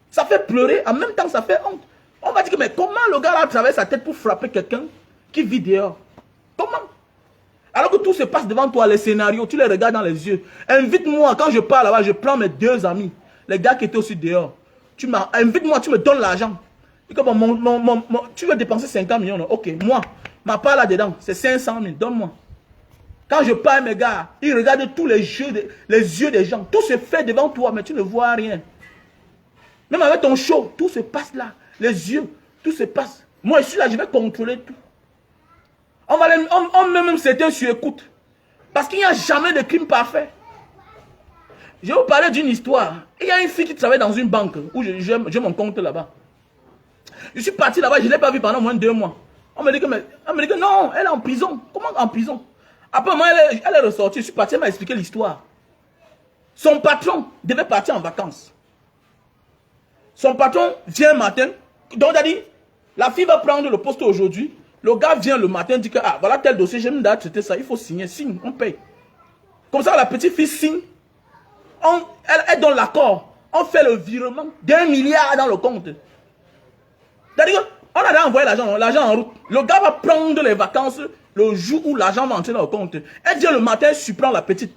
Ça fait pleurer. En même temps, ça fait honte. On va dire que mais comment le gars a traversé sa tête pour frapper quelqu'un qui vit dehors? Comment? Alors que tout se passe devant toi, les scénarios, tu les regardes dans les yeux. Invite-moi, quand je pars là-bas, je prends mes 2 amis. Les gars qui étaient aussi dehors. Invite-moi, tu me donnes l'argent. Tu veux dépenser 50 millions, non? Ok, moi, ma part là-dedans, c'est 500 000, donne-moi. Quand je parle, mes gars, ils regardent tous les yeux des gens. Tout se fait devant toi, mais tu ne vois rien. Même avec ton show, tout se passe là. Les yeux, tout se passe. Moi, je suis là, je vais contrôler tout. On met même certains sur écoute. Parce qu'il n'y a jamais de crime parfait. Je vais vous parler d'une histoire. Il y a une fille qui travaille dans une banque où j'ai mon compte là-bas. Je suis parti là-bas, je ne l'ai pas vue pendant moins de 2 mois. On me dit que non, elle est en prison. Comment en prison? Après moi, elle est ressortie. Je suis parti, elle m'a expliqué l'histoire. Son patron devait partir en vacances. Son patron vient le matin. Donc, il a dit, la fille va prendre le poste aujourd'hui. Le gars vient le matin, dit que, ah, voilà tel dossier, j'aime d'ailleurs traiter ça, il faut signer, signe, on paye. Comme ça, la petite fille signe. Elle donne l'accord. On fait le virement d'1 milliard dans le compte. C'est-à-dire qu'on a déjà envoyé l'argent en route. Le gars va prendre les vacances le jour où l'argent va entrer dans le compte. Elle vient le matin, surprend la petite.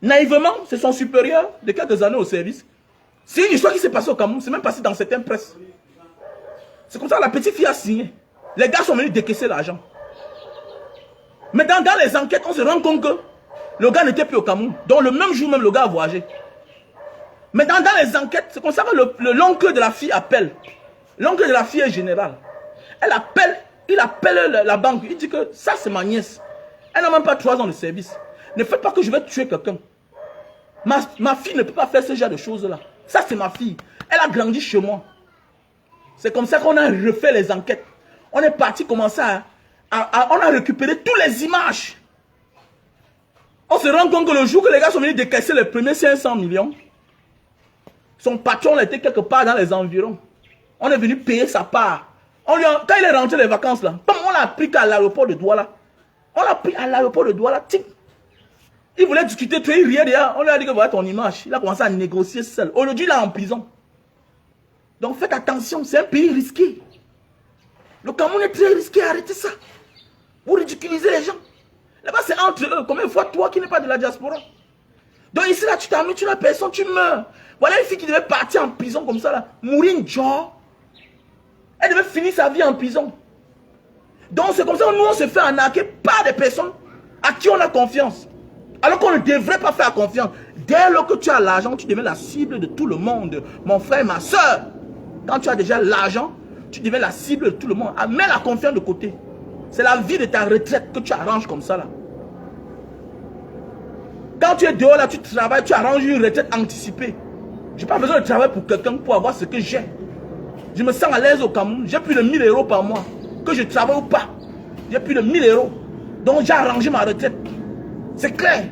Naïvement, c'est son supérieur de quelques années au service. C'est une histoire qui s'est passée au Cameroun, c'est même passé dans certaines presses. C'est comme ça que la petite fille a signé. Les gars sont venus décaisser l'argent. Maintenant, dans les enquêtes, on se rend compte que le gars n'était plus au Cameroun. Donc, le même jour même, le gars a voyagé. Maintenant, dans les enquêtes, c'est comme ça que l'oncle de la fille appelle. L'oncle de la fille est général. Il appelle la banque. Il dit que ça, c'est ma nièce. Elle n'a même pas 3 ans de service. Ne faites pas que je vais tuer quelqu'un. Ma fille ne peut pas faire ce genre de choses-là. Ça, c'est ma fille. Elle a grandi chez moi. C'est comme ça qu'on a refait les enquêtes. On est parti commencer on a récupéré toutes les images. On se rend compte que le jour que les gars sont venus décaisser les premiers 500 millions, son patron était quelque part dans les environs. On est venu payer sa part. Quand il est rentré les vacances là, on l'a pris qu'à l'aéroport de Douala. On l'a pris à l'aéroport de Douala. Il voulait discuter, il riait derrière. On lui a dit que voilà ton image. Il a commencé à négocier seul. Aujourd'hui, il est en prison. Donc faites attention, c'est un pays risqué. Le Cameroun est très risqué, arrêtez ça. Vous ridiculisez les gens. Là-bas, c'est entre eux. Combien de fois toi qui n'es pas de la diaspora? Donc ici, là, tu t'amuses, tu n'as personne, tu meurs. Voilà une fille qui devait partir en prison comme ça, là. Mourir une joie. Elle devait finir sa vie en prison. Donc c'est comme ça que nous, on se fait arnaquer par des personnes à qui on a confiance. Alors qu'on ne devrait pas faire confiance. Dès lors que tu as l'argent, tu deviens la cible de tout le monde. Mon frère et ma soeur. Quand tu as déjà l'argent, tu deviens la cible de tout le monde. Mets la confiance de côté. C'est la vie de ta retraite que tu arranges comme ça là. Quand tu es dehors là, tu travailles, tu arranges une retraite anticipée. Je n'ai pas besoin de travailler pour quelqu'un pour avoir ce que j'ai. Je me sens à l'aise au Cameroun. J'ai plus de 1000 € par mois. Que je travaille ou pas. J'ai plus de 1000 €. Donc j'ai arrangé ma retraite. C'est clair.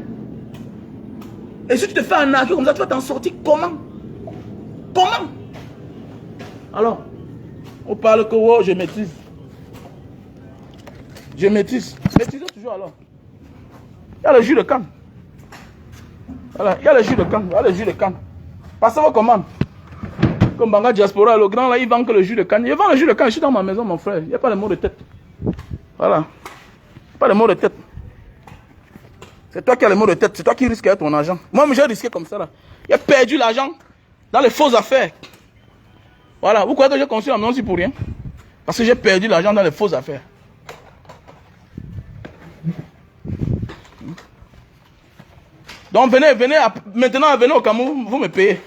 Et si tu te fais arnaquer comme ça, tu vas t'en sortir comment? Comment? Alors, on parle que oh, je maîtrise. Je maîtrise. Maîtrisez toujours alors. Il y a le jus de canne. Voilà, il y a le jus de canne. Il y a le jus de canne. Passez vos commandes. Comme Banga Diaspora, le grand là, il vend que le jus de canne. Il vend le jus de canne, je suis dans ma maison, mon frère. Il n'y a pas de mot de tête. Voilà. Pas de mot de tête. C'est toi qui as le mot de tête. C'est toi qui risques ton argent. Moi, j'ai risqué comme ça là. J'ai perdu l'argent dans les fausses affaires. Voilà. Vous croyez que j'ai construit la maison aussi pour rien? Parce que j'ai perdu l'argent dans les fausses affaires. Donc venez, maintenant venez au Cameroun, vous me payez.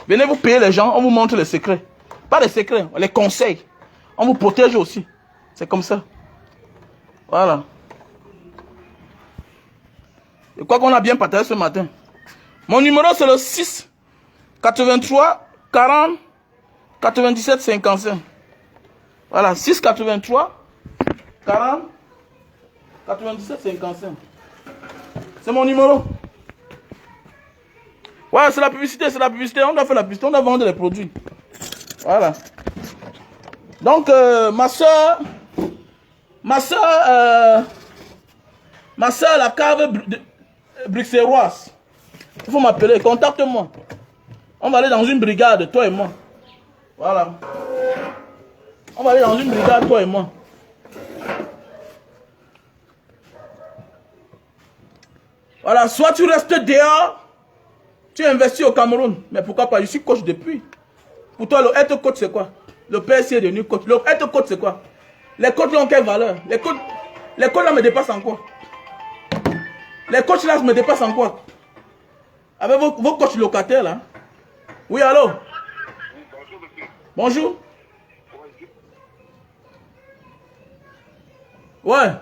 Venez vous payer les gens, on vous montre les secrets. Pas les secrets, les conseils. On vous protège aussi. C'est comme ça. Voilà. Je crois qu'on a bien partagé ce matin. Mon numéro c'est le 6 83 40 97 55. Voilà, 6 83 40 97 55. C'est mon numéro. Ouais, c'est la publicité, c'est la publicité. On doit faire la publicité, on doit vendre les produits. Voilà. Donc, ma soeur, la cave bruxelloise. Il faut m'appeler, contacte-moi. On va aller dans une brigade, toi et moi. Voilà. On va aller dans une brigade, toi et moi. Voilà, soit tu restes dehors, tu investis au Cameroun. Mais pourquoi pas? Je suis coach depuis. Pour toi, le être coach, c'est quoi? Le PSC est devenu coach. Le être coach, c'est quoi? Les coachs là ont quelle valeur? Les coachs là me dépassent en quoi? Les coachs là me dépassent en quoi? Avec vos coachs locataires là. Oui, allô? Bonjour. Ouais.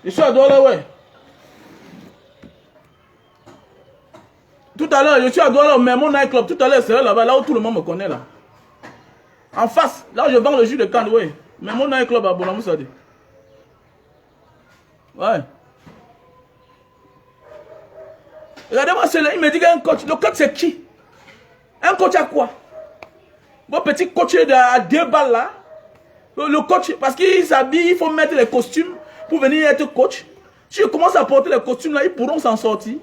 Je suis à Douala, ouais. Tout à l'heure, je suis à Douala, mais mon nightclub, tout à l'heure, c'est là-bas, là où tout le monde me connaît, là. En face, là où je vends le jus de canne, ouais. Mais mon nightclub à Bonamou Sadi. Ouais. Regardez-moi celui-là, il me dit qu'il y a un coach. Le coach, c'est qui? Un coach à quoi? Mon petit coach à 2 balles, là. Le coach, parce qu'il s'habille, il faut mettre les costumes pour venir être coach. Si je commence à porter les costumes là, ils pourront s'en sortir.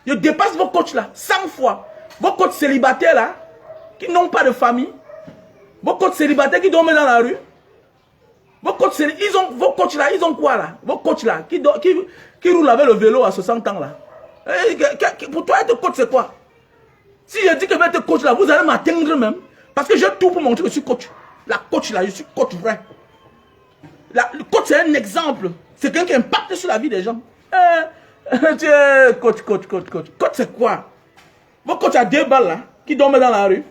Je dépasse vos coachs là, 100 fois. Vos coachs célibataires là, qui n'ont pas de famille. Vos coachs célibataires qui dorment dans la rue. Vos coachs là, ils ont quoi là? Vos coachs là, qui roulent avec le vélo à 60 ans là. Pour toi, être coach c'est quoi? Si je dis que je vais être coach là, vous allez m'atteindre même. Parce que j'ai tout pour montrer que je suis coach. La coach là, je suis coach vrai. Le coach c'est un exemple. C'est quelqu'un qui impacte sur la vie des gens. Coach. Coach c'est quoi? Mon coach a 2 balles là, qui dorment dans la rue.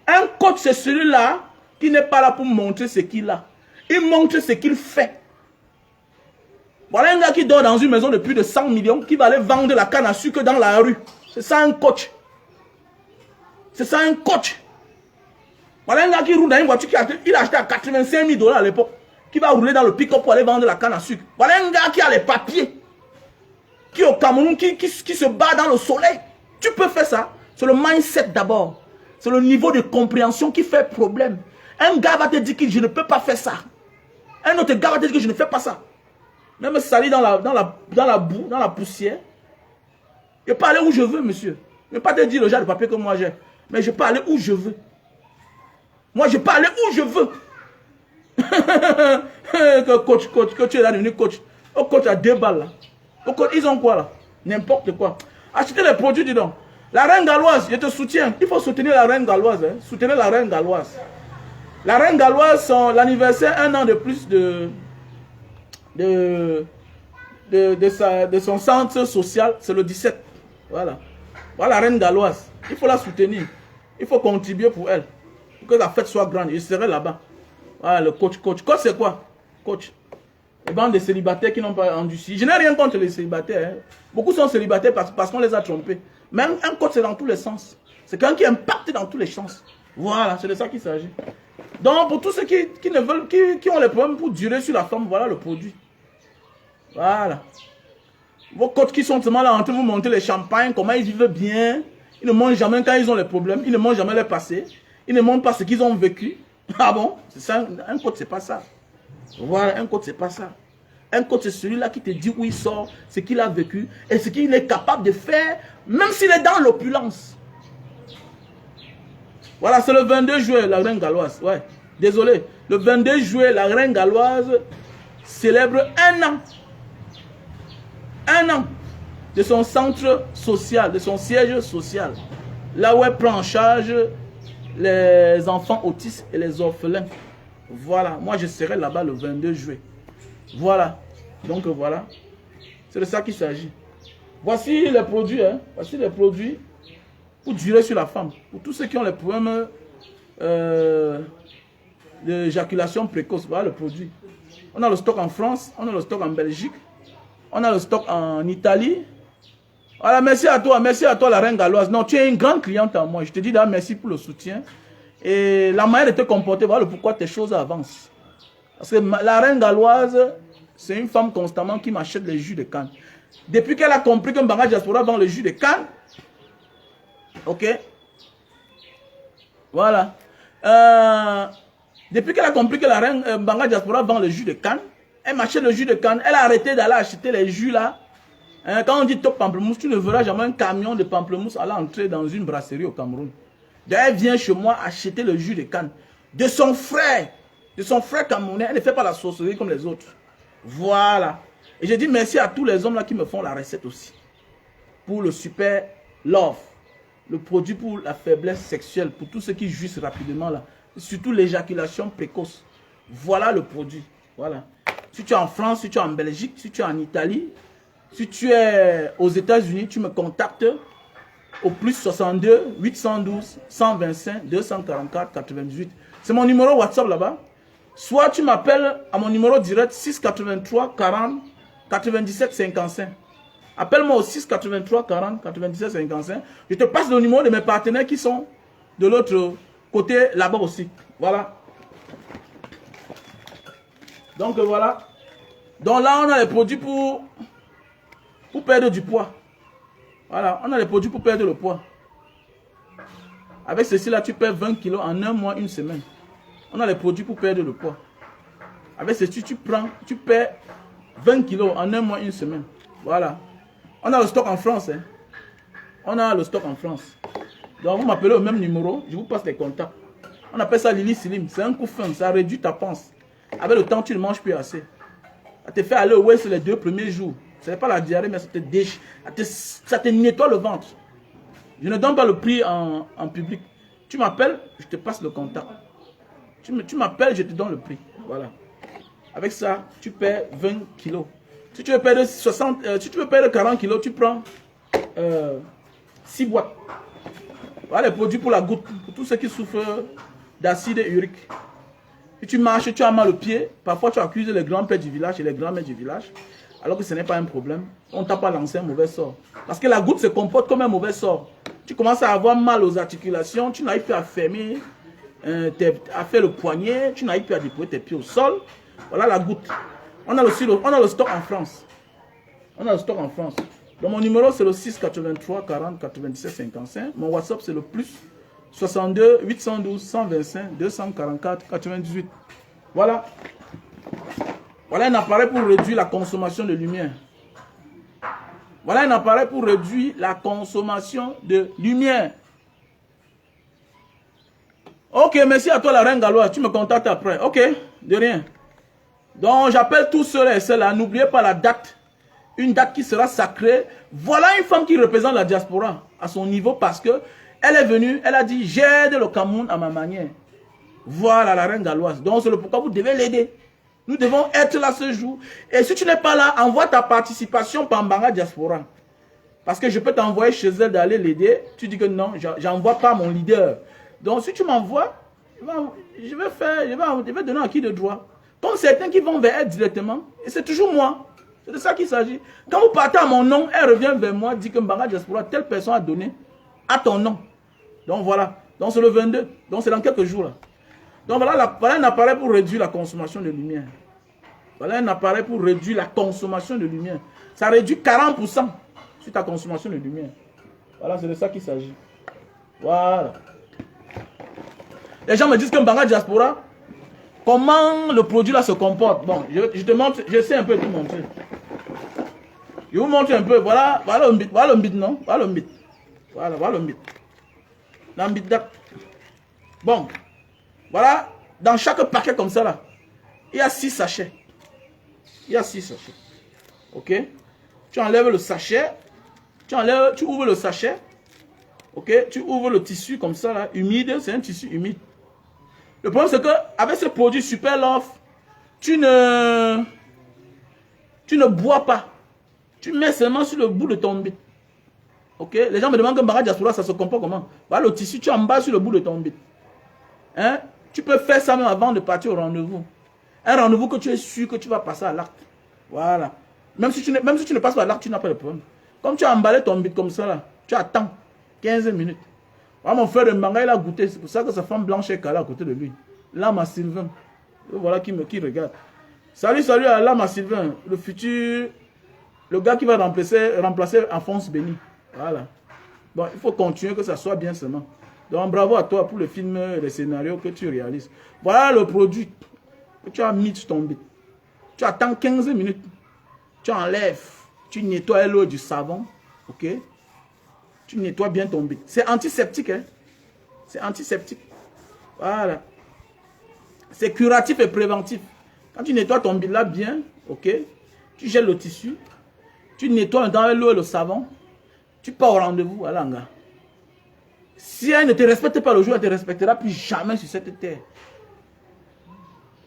Un coach c'est celui-là qui n'est pas là pour montrer ce qu'il a. Il montre ce qu'il fait. Voilà un gars qui dort dans une maison de plus de 100 millions, qui va aller vendre la canne à sucre dans la rue. C'est ça un coach. C'est ça un coach. Voilà un gars qui roule dans une voiture qu'il a acheté à 85 000 $ à l'époque, qui va rouler dans le pick-up pour aller vendre la canne à sucre. Voilà un gars qui a les papiers, qui est au Cameroun, qui se bat dans le soleil. Tu peux faire ça. C'est le mindset d'abord. C'est le niveau de compréhension qui fait problème. Un gars va te dire que je ne peux pas faire ça. Un autre gars va te dire que je ne fais pas ça. Même salir dans la boue, dans la poussière. Je peux aller où je veux, monsieur. Je ne vais pas te dire le genre de papier que moi j'ai. Mais je peux aller où je veux. Moi, je peux aller où je veux. Coach, que tu es là devenu coach. Oh, coach a 2 balles là. Oh, coach, ils ont quoi là? N'importe quoi. Achetez les produits, dis donc. La reine galloise, je te soutiens. Il faut soutenir la reine galloise. Hein. Soutenez la reine galloise. La reine galloise, l'anniversaire, 1 an de plus de son centre social, c'est le 17. Voilà. Voilà la reine galloise. Il faut la soutenir. Il faut contribuer pour elle. Pour que la fête soit grande. Je serai là-bas. Voilà le coach. Coach c'est quoi? Coach. Les bandes de célibataires qui n'ont pas endurci. Je n'ai rien contre les célibataires. Hein. Beaucoup sont célibataires parce qu'on les a trompés. Même un coach, c'est dans tous les sens. C'est quelqu'un qui impacte dans tous les sens. Voilà, c'est de ça qu'il s'agit. Donc, pour tous ceux qui ne veulent, qui ont les problèmes pour durer sur la forme, voilà le produit. Voilà. Vos coachs qui sont seulement là en train de vous montrer les champagnes, comment ils vivent bien. Ils ne mangent jamais quand ils ont les problèmes. Ils ne mangent jamais les passés. Ils ne montrent pas ce qu'ils ont vécu. Ah bon? C'est ça. Un coach, c'est pas ça. Voilà, un coach, c'est pas ça. Un coach, c'est celui-là qui te dit où il sort, ce qu'il a vécu et ce qu'il est capable de faire, même s'il est dans l'opulence. Voilà, c'est le 22 juillet, la reine galloise. Ouais, désolé. Le 22 juillet, la reine galloise célèbre 1 an. 1 an de son centre social, de son siège social. Là où elle prend en charge les enfants autistes et les orphelins. Voilà, moi je serai là-bas le 22 juillet. Voilà, donc voilà. C'est de ça qu'il s'agit. Voici les produits, hein. Voici les produits pour durer sur la femme. Pour tous ceux qui ont les problèmes d'éjaculation précoce, voilà le produit. On a le stock en France, on a le stock en Belgique, on a le stock en Italie. Voilà, merci à toi la reine galloise. Non, tu es une grande cliente à moi. Je te dis là, merci pour le soutien. Et la manière de te comporter, voilà pourquoi tes choses avancent. Parce que la reine galloise, c'est une femme constamment qui m'achète les jus de canne. Depuis qu'elle a compris que Mbanga Diaspora vend le jus de canne, ok, voilà. Depuis qu'elle a compris que la reine Mbanga Diaspora vend le jus de canne, elle m'achète le jus de canne. Elle a arrêté d'aller acheter les jus là. Quand on dit top pamplemousse, tu ne verras jamais un camion de pamplemousse aller entrer dans une brasserie au Cameroun. Elle vient chez moi acheter le jus de canne de son frère camerounais. Elle ne fait pas la sorcellerie comme les autres. Voilà. Et je dis merci à tous les hommes là qui me font la recette aussi. Pour le super love. Le produit pour la faiblesse sexuelle. Pour tous ceux qui jouissent rapidement là. Surtout l'éjaculation précoce. Voilà le produit. Voilà. Si tu es en France, si tu es en Belgique, si tu es en Italie, si tu es aux États-Unis, tu me contactes au plus 62 812 125 244 98. C'est mon numéro WhatsApp là-bas. Soit tu m'appelles à mon numéro direct 683 40 97 55. Appelle-moi au 683 40 97 55. Je te passe le numéro de mes partenaires qui sont de l'autre côté là-bas aussi. Voilà. Donc voilà. Donc là, on a les produits pour perdre du poids. Voilà, on a les produits pour perdre le poids. Avec ceci là, tu perds 20 kilos en 1 mois, 1 semaine. On a les produits pour perdre le poids. Avec ceci, tu perds 20 kilos en 1 mois, 1 semaine. Voilà. On a le stock en France. Hein. On a le stock en France. Donc vous m'appelez au même numéro, je vous passe les contacts. On appelle ça Lili Slim. C'est un coup fin, ça réduit ta panse. Avec le temps, tu ne manges plus assez. Ça te fait aller au West les 2 premiers jours. Ce n'est pas la diarrhée, mais ça te nettoie le ventre. Je ne donne pas le prix en public. Tu m'appelles, je te passe le contact. Tu m'appelles, je te donne le prix. Voilà. Avec ça, tu perds 20 kilos. Si tu veux perdre 40 kilos, tu prends 6 boîtes. Voilà les produits pour la goutte, pour tous ceux qui souffrent d'acide urique. Si tu marches, tu as mal au pied, parfois tu accuses les grands-pères du village et les grands-mères du village, alors que ce n'est pas un problème. On t'a pas lancé un mauvais sort. Parce que la goutte se comporte comme un mauvais sort. Tu commences à avoir mal aux articulations, tu n'arrives plus à fermer, à faire le poignet, tu n'arrives plus à déposer tes pieds au sol. Voilà la goutte. On a le stock en France. On a le stock en France. Donc mon numéro c'est le 6 83 40 97 55. Mon WhatsApp c'est le plus 62 812 125 244 98. Voilà. Voilà un appareil pour réduire la consommation de lumière. Voilà un appareil pour réduire la consommation de lumière. Ok, merci à toi la reine galloise. Tu me contactes après. Ok, de rien. Donc j'appelle tous ceux et celles-là. N'oubliez pas la date. Une date qui sera sacrée. Voilà une femme qui représente la diaspora à son niveau parce que elle est venue, elle a dit j'aide le Cameroun à ma manière. Voilà la reine galloise. Donc c'est le pourquoi vous devez l'aider. Nous devons être là ce jour. Et si tu n'es pas là, envoie ta participation par Mbanga Diaspora. Parce que je peux t'envoyer chez elle d'aller l'aider. Tu dis que non, j'envoie pas mon leader. Donc si tu m'envoies, je vais donner à qui de droit. Comme certains qui vont vers elle directement. Et c'est toujours moi. C'est de ça qu'il s'agit. Quand vous partez à mon nom, elle revient vers moi, dit que Mbanga Diaspora, telle personne a donné à ton nom. Donc voilà. Donc c'est le 22. Donc c'est dans quelques jours là. Donc voilà, voilà un appareil pour réduire la consommation de lumière. Voilà un appareil pour réduire la consommation de lumière. Ça réduit 40% sur ta consommation de lumière. Voilà, c'est de ça qu'il s'agit. Voilà. Les gens me disent que Mbanga Diaspora, comment le produit là se comporte. Bon, je te montre, je sais un peu tout montrer. Je vous montre un peu. Voilà, voilà le bit, non? Voilà le bit. Voilà le bit. L'ambit d'acte. Bon. Voilà, dans chaque paquet comme ça là, il y a 6 sachets. Il y a 6 sachets. Ok? Tu enlèves le sachet. Tu ouvres le sachet. Ok? Tu ouvres le tissu comme ça là, humide. C'est un tissu humide. Le problème c'est que avec ce produit Super Love, tu ne bois pas. Tu mets seulement sur le bout de ton bit. Ok? Les gens me demandent que Mbanga Diaspora ça se comporte comment? Voilà le tissu, tu emballes sur le bout de ton bit. Hein? Tu peux faire ça même avant de partir au rendez-vous. Un rendez-vous que tu es sûr que tu vas passer à l'acte. Voilà. Même si tu ne passes pas à l'acte, tu n'as pas de problème. Comme tu as emballé ton bit comme ça, là, tu attends 15 minutes. Voilà, mon frère de Mbanga, il a goûté. C'est pour ça que sa femme blanche est calée à côté de lui. Lama Sylvain. Voilà qui regarde. Salut à Lama Sylvain. Le futur, le gars qui va remplacer Alphonse Béni. Voilà. Bon, il faut continuer que ça soit bien seulement. Donc bravo à toi pour le film et les scénarios que tu réalises. Voilà le produit que tu as mis sur ton bit. Tu attends 15 minutes. Tu enlèves. Tu nettoies l'eau du savon. Ok? Tu nettoies bien ton bit. C'est antiseptique. Hein? C'est antiseptique. Voilà. C'est curatif et préventif. Quand tu nettoies ton bit là bien. Ok? Tu gèles le tissu. Tu nettoies dans l'eau et le savon. Tu pars au rendez-vous. Voilà, gars. Si elle ne te respecte pas le jour, elle ne te respectera plus jamais sur cette terre.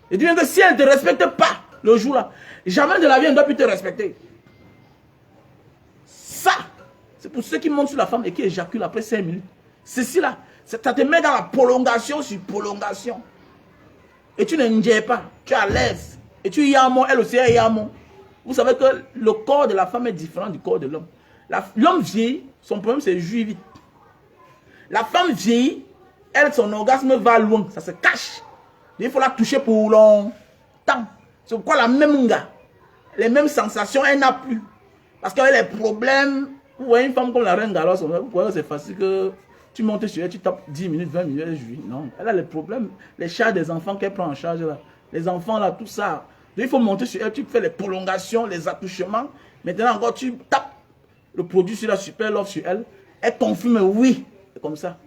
Et dis bien que si elle ne te respecte pas le jour là, jamais de la vie elle ne doit plus te respecter. Ça, c'est pour ceux qui montent sur la femme et qui éjaculent après 5 minutes. Ceci là, ça te met dans la prolongation sur prolongation. Et tu ne pas, tu es à l'aise. Et tu y as mon, elle aussi y a mon. Vous savez que le corps de la femme est différent du corps de l'homme. L'homme vieillit, son problème c'est jouir vite. La femme vieillit, elle, son orgasme va loin, ça se cache. Il faut la toucher pour longtemps. C'est pourquoi la même gars, les mêmes sensations, elle n'a plus. Parce qu'elle a les problèmes. Vous voyez une femme comme la reine Galloise, vous voyez c'est facile que tu montes sur elle, tu tapes 10 minutes, 20 minutes, elle jouit. Non, elle a les problèmes, les charges des enfants qu'elle prend en charge là. Les enfants là, tout ça. Donc, il faut monter sur elle, tu fais les prolongations, les attouchements. Maintenant encore, tu tapes le produit sur la Super Love sur elle. Elle confirme oui. C'est comme ça.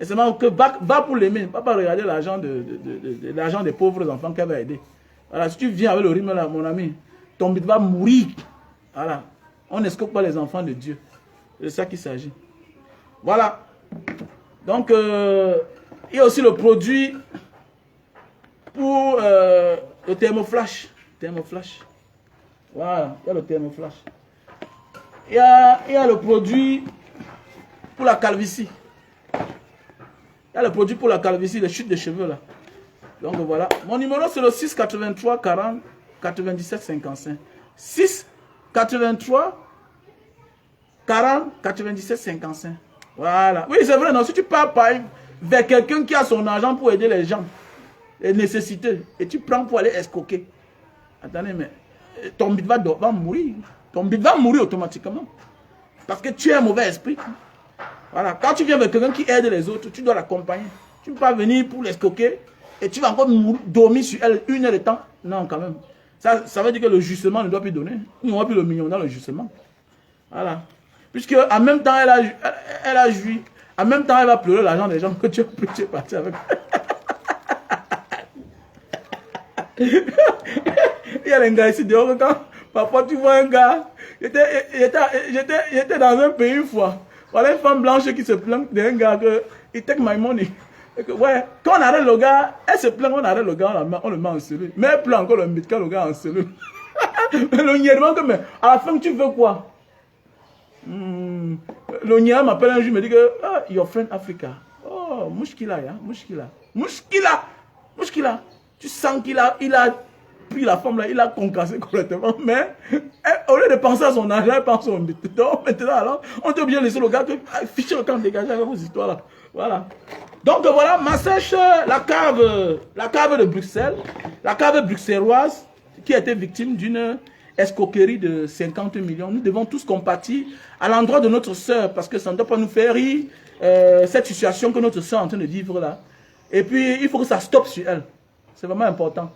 Et c'est que va pour l'aimer. Pas regarder l'argent des pauvres enfants qu'elle va aider. Voilà, si tu viens avec le rythme là, mon ami, ton bit va mourir. Voilà. On n'escope pas les enfants de Dieu. C'est de ça qu'il s'agit. Voilà. Donc, il y a aussi le produit pour le thermoflash. Thermoflash. Voilà, il y a le thermoflash. Il y a le produit pour la calvitie. Il y a le produit pour la calvitie, les chutes de cheveux là. Donc voilà. Mon numéro c'est le 6 83 40 97 55. 6 83 40 97 55. Voilà. Oui, c'est vrai, non. Si tu pars vers quelqu'un qui a son argent pour aider les gens, les nécessités, et tu prends pour aller escroquer. Attendez, mais ton bit va mourir. Ton bit va mourir automatiquement. Parce que tu es un mauvais esprit. Voilà. Quand tu viens vers quelqu'un qui aide les autres, tu dois l'accompagner. Tu ne peux pas venir pour l'escroquer et tu vas encore dormir sur elle 1 heure de temps. Non, quand même. Ça veut dire que le justement ne doit plus donner. Il n'y aura plus le million dans le justement. Voilà. Puisque en même temps, elle a joui. En même temps, elle va pleurer l'argent des gens que tu es parti avec. Il y a les gars ici dehors. Quand parfois tu vois un gars, j'étais dans un pays une fois. Voilà une femme blanche qui se plaint d'un gars que il take my money. Ouais, quand on arrête le gars, elle se plaint, on arrête le gars, on le met en cellule. Mais elle plaint encore le médecin, le gars en cellule. Le nièrement que, mais à la fin, tu veux quoi? Le nièrement m'appelle un jour, me dit que, ah, your friend Africa. Oh, mouchkila, ya, mouchkila. Mouchkila, mouchkila. Tu sens qu'il a pris la femme là, il a concassé complètement. Mais, au lieu de penser à son argent, elle pense au médecin. Donc, maintenant, alors, on est obligé de laisser le gars, ficher le camp dégagé avec vos histoires là. Voilà. Donc voilà, ma sèche, la cave de Bruxelles, la cave bruxelloise qui a été victime d'une escroquerie de 50 millions. Nous devons tous compatir à l'endroit de notre sœur parce que ça ne doit pas nous faire rire cette situation que notre sœur est en train de vivre là. Et puis il faut que ça stoppe sur elle. C'est vraiment important.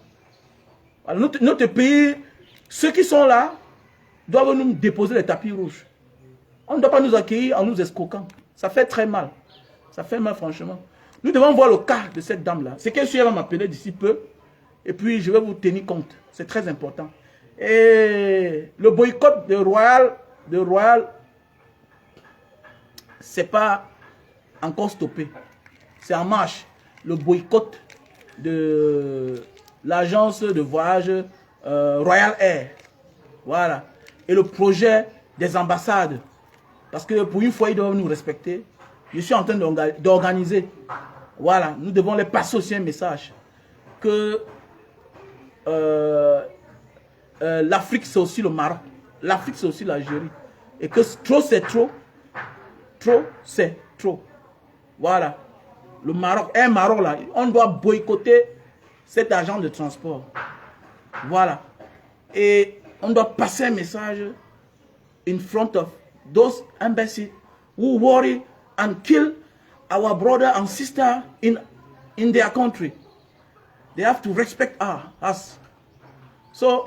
Alors, notre pays, ceux qui sont là doivent nous déposer les tapis rouges. On ne doit pas nous accueillir en nous escroquant. Ça fait très mal. Ça fait mal franchement. Nous devons voir le cas de cette dame-là. C'est qu'elle va m'appeler d'ici peu. Et puis, je vais vous tenir compte. C'est très important. Et le boycott de Royal, c'est pas encore stoppé. C'est en marche. Le boycott de l'agence de voyage Royal Air. Voilà. Et le projet des ambassades. Parce que pour une fois, ils doivent nous respecter. Je suis en train d'organiser. Voilà, nous devons les passer aussi un message. Que l'Afrique, c'est aussi le Maroc. L'Afrique, c'est aussi l'Algérie. Et que trop, c'est trop. Trop, c'est trop. Voilà. Le Maroc, un Maroc là, on doit boycotter cet agent de transport. Voilà. Et on doit passer un message in front of those embassies who worry and kill our brother and sister in their country. They have to respect us. So,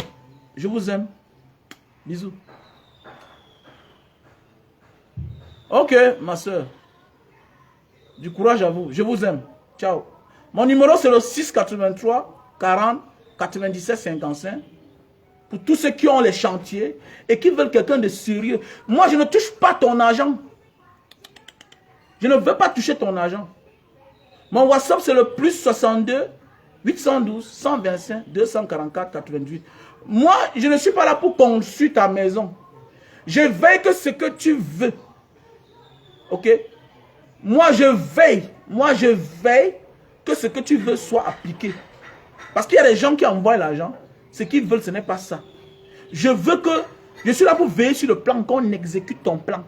je vous aime. Bisous. Ok, ma soeur. Du courage à vous. Je vous aime. Ciao. Mon numéro, c'est le 683 40 97 55. Pour tous ceux qui ont les chantiers et qui veulent quelqu'un de sérieux. Moi, je ne touche pas ton argent. Je ne veux pas toucher ton argent. Mon WhatsApp, c'est le plus 62 812 125 244 88. Moi, je ne suis pas là pour construire ta maison. Je veille que ce que tu veux. Ok? Moi, je veille que ce que tu veux soit appliqué. Parce qu'il y a des gens qui envoient l'argent. Ce qu'ils veulent, ce n'est pas ça. Je suis là pour veiller sur le plan, qu'on exécute ton plan.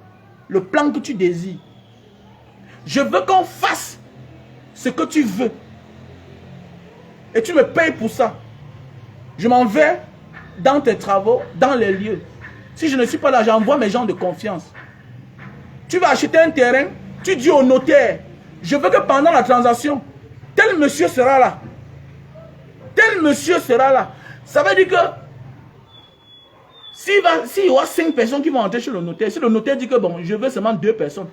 Le plan que tu désires. Je veux qu'on fasse ce que tu veux. Et tu me payes pour ça. Je m'en vais dans tes travaux, dans les lieux. Si je ne suis pas là, j'envoie mes gens de confiance. Tu vas acheter un terrain, tu dis au notaire, je veux que pendant la transaction, tel monsieur sera là. Tel monsieur sera là. Ça veut dire que s'il y aura 5 personnes qui vont entrer chez le notaire, si le notaire dit que bon, je veux seulement 2 personnes,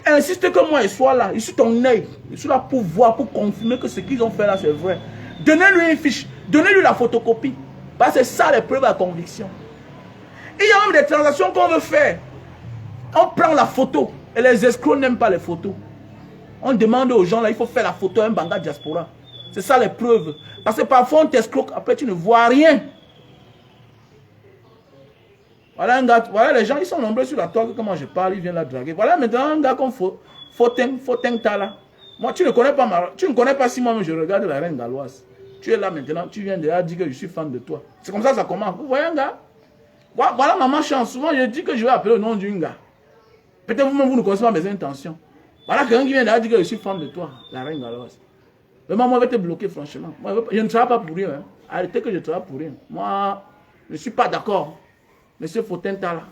insiste que moi, je sois là. Je suis ton œil. Je suis là pour voir, pour confirmer que ce qu'ils ont fait là, c'est vrai. Donnez-lui une fiche. Donnez-lui la photocopie. Parce que c'est ça les preuves à conviction. Il y a même des transactions qu'on veut faire. On prend la photo. Et les escrocs n'aiment pas les photos. On demande aux gens là, il faut faire la photo, un banga diaspora. C'est ça les preuves. Parce que parfois on t'escroque, après tu ne vois rien. Voilà un gars, voilà les gens, ils sont nombreux sur la toile, comment je parle, ils viennent la draguer. Voilà maintenant un gars comme Foten Tala. Moi, tu ne connais pas si moi je regarde la reine galloise. Tu es là maintenant, tu viens de là dire que je suis fan de toi. C'est comme ça que ça commence. Vous voyez un gars? Voilà maman chance. Souvent je dis que je vais appeler le nom d'un gars. Peut-être vous-même vous ne connaissez pas mes intentions. Voilà quelqu'un qui vient de là dire que je suis fan de toi, la reine galloise. Mais moi, je vais te bloquer franchement. Moi, je ne travaille pas pour rien. Hein. Arrêtez que je travaille pour rien. Moi, je ne suis pas d'accord. Monsieur Fotentala.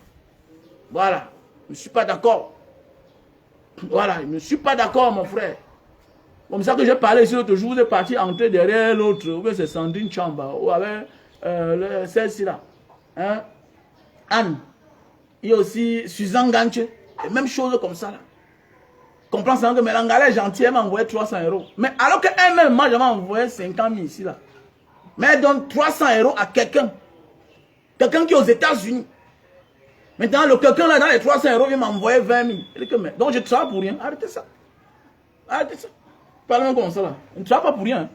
Voilà. Je ne suis pas d'accord. Voilà. Je ne suis pas d'accord, mon frère. Comme ça que j'ai parlé ici l'autre jour, vous êtes parti entrer derrière l'autre. Ou bien c'est Sandrine Chamba. Ou avec celle-ci là. Hein? Anne. Il y a aussi Suzanne Ganche. Même chose comme ça là. Comprends ça que Mélangala est gentil, elle m'a envoyé 300 €. Mais alors qu'elle-même, moi, j'avais envoyé 50 000 ici, là. Mais elle donne 300 € à quelqu'un. Quelqu'un qui est aux États-Unis. Maintenant, le quelqu'un là, dans les 300 €, il m'a envoyé 20 000. Donc, je travaille pour rien. Arrêtez ça. Arrêtez ça. Parlez-moi comme ça, là. Je ne travaille pas pour rien.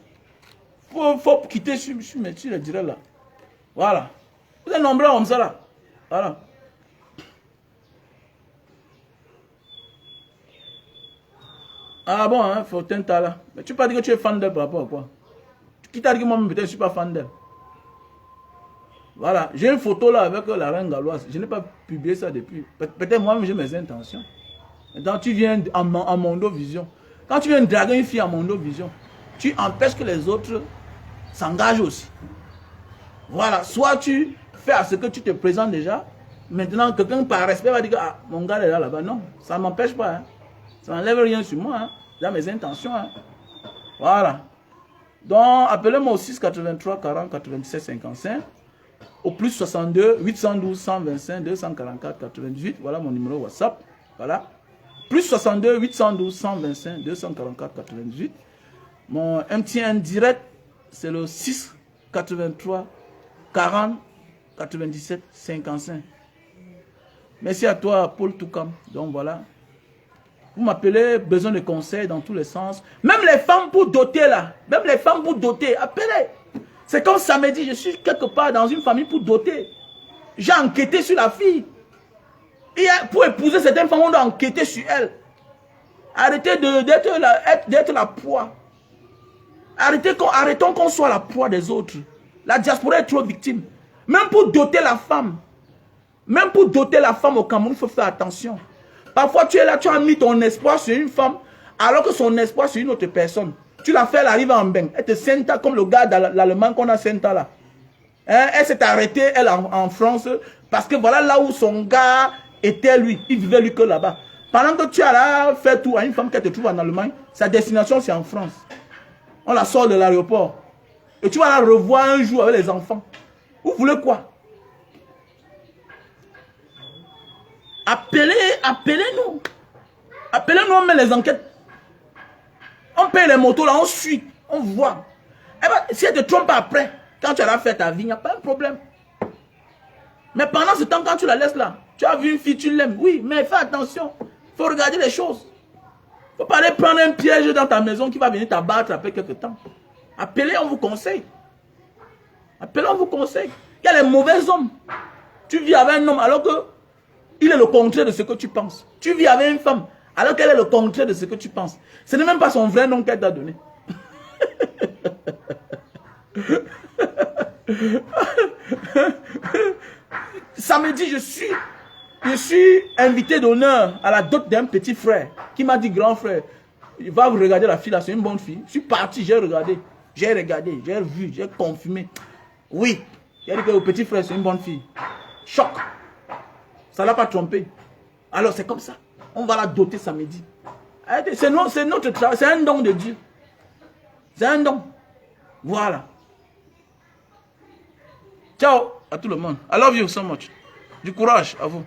Faut quitter sur le direct, là. Voilà. Vous êtes nombreux comme ça, là. Voilà. Ah bon, hein, faut t'entendre là. Mais tu pas dit que tu es fan d'elle par rapport à quoi? Qui t'a dit que moi-même peut-être je ne suis pas fan d'elle? Voilà, j'ai une photo là avec la reine galloise. Je n'ai pas publié ça depuis. Peut-être moi-même j'ai mes intentions. Maintenant tu viens en Mondo Vision. Quand tu viens draguer une fille en Mondo Vision, tu empêches que les autres s'engagent aussi. Voilà, soit tu fais à ce que tu te présentes déjà. Maintenant quelqu'un par respect va dire que ah, mon gars est là-bas. Non, ça ne m'empêche pas. Hein. Ça n'enlève rien sur moi, hein, dans mes intentions. Hein. Voilà. Donc, appelez-moi au 683 40 97 55, au plus 62 812 125 244 98. Voilà mon numéro WhatsApp. Voilà. Plus 62 812 125 244 98. Mon MTN direct, c'est le 6 83 40 97 55. Merci à toi, Paul Toukam. Donc, voilà. Vous m'appelez, besoin de conseils dans tous les sens. Même les femmes pour doter là. Même les femmes pour doter. Appelez. C'est comme samedi, je suis quelque part dans une famille pour doter. J'ai enquêté sur la fille. Et pour épouser certaines femmes, on doit enquêter sur elle. Arrêtez d'être la proie. Arrêtons qu'on soit la proie des autres. La diaspora est trop victime. Même pour doter la femme. Même pour doter la femme au Cameroun, il faut faire attention. Parfois, tu es là, tu as mis ton espoir sur une femme, alors que son espoir sur une autre personne. Tu l'as fait, elle arrive en bain. Elle te senta comme le gars l'allemand qu'on a senta là. Hein? Elle s'est arrêtée, elle, en France, parce que voilà là où son gars était lui. Il vivait lui que là-bas. Pendant que tu as là fait tout à une femme qui te trouve en Allemagne, sa destination c'est en France. On la sort de l'aéroport. Et tu vas la revoir un jour avec les enfants. Vous voulez quoi? Appelez-nous. Appelez-nous, on met les enquêtes. On paye les motos là, on suit, on voit. Eh ben, si elle te trompe après, quand tu auras fait ta vie, il n'y a pas de problème. Mais pendant ce temps, quand tu la laisses là, tu as vu une fille, tu l'aimes. Oui, mais fais attention. Il faut regarder les choses. Il ne faut pas aller prendre un piège dans ta maison qui va venir t'abattre après quelques temps. Appelez, on vous conseille. Appelez, on vous conseille. Il y a les mauvais hommes. Tu vis avec un homme alors que il est le contraire de ce que tu penses. Tu vis avec une femme, alors qu'elle est le contraire de ce que tu penses. Ce n'est même pas son vrai nom qu'elle t'a donné. Samedi, je suis invité d'honneur à la dot d'un petit frère qui m'a dit, grand frère, il va vous regarder la fille là, c'est une bonne fille. Je suis parti, j'ai regardé, j'ai vu, j'ai confirmé. Oui, il a dit que le petit frère, c'est une bonne fille. Choc. Ça ne l'a pas trompé. Alors c'est comme ça. On va la doter samedi. C'est notre travail. C'est un don de Dieu. C'est un don. Voilà. Ciao à tout le monde. I love you so much. Du courage à vous.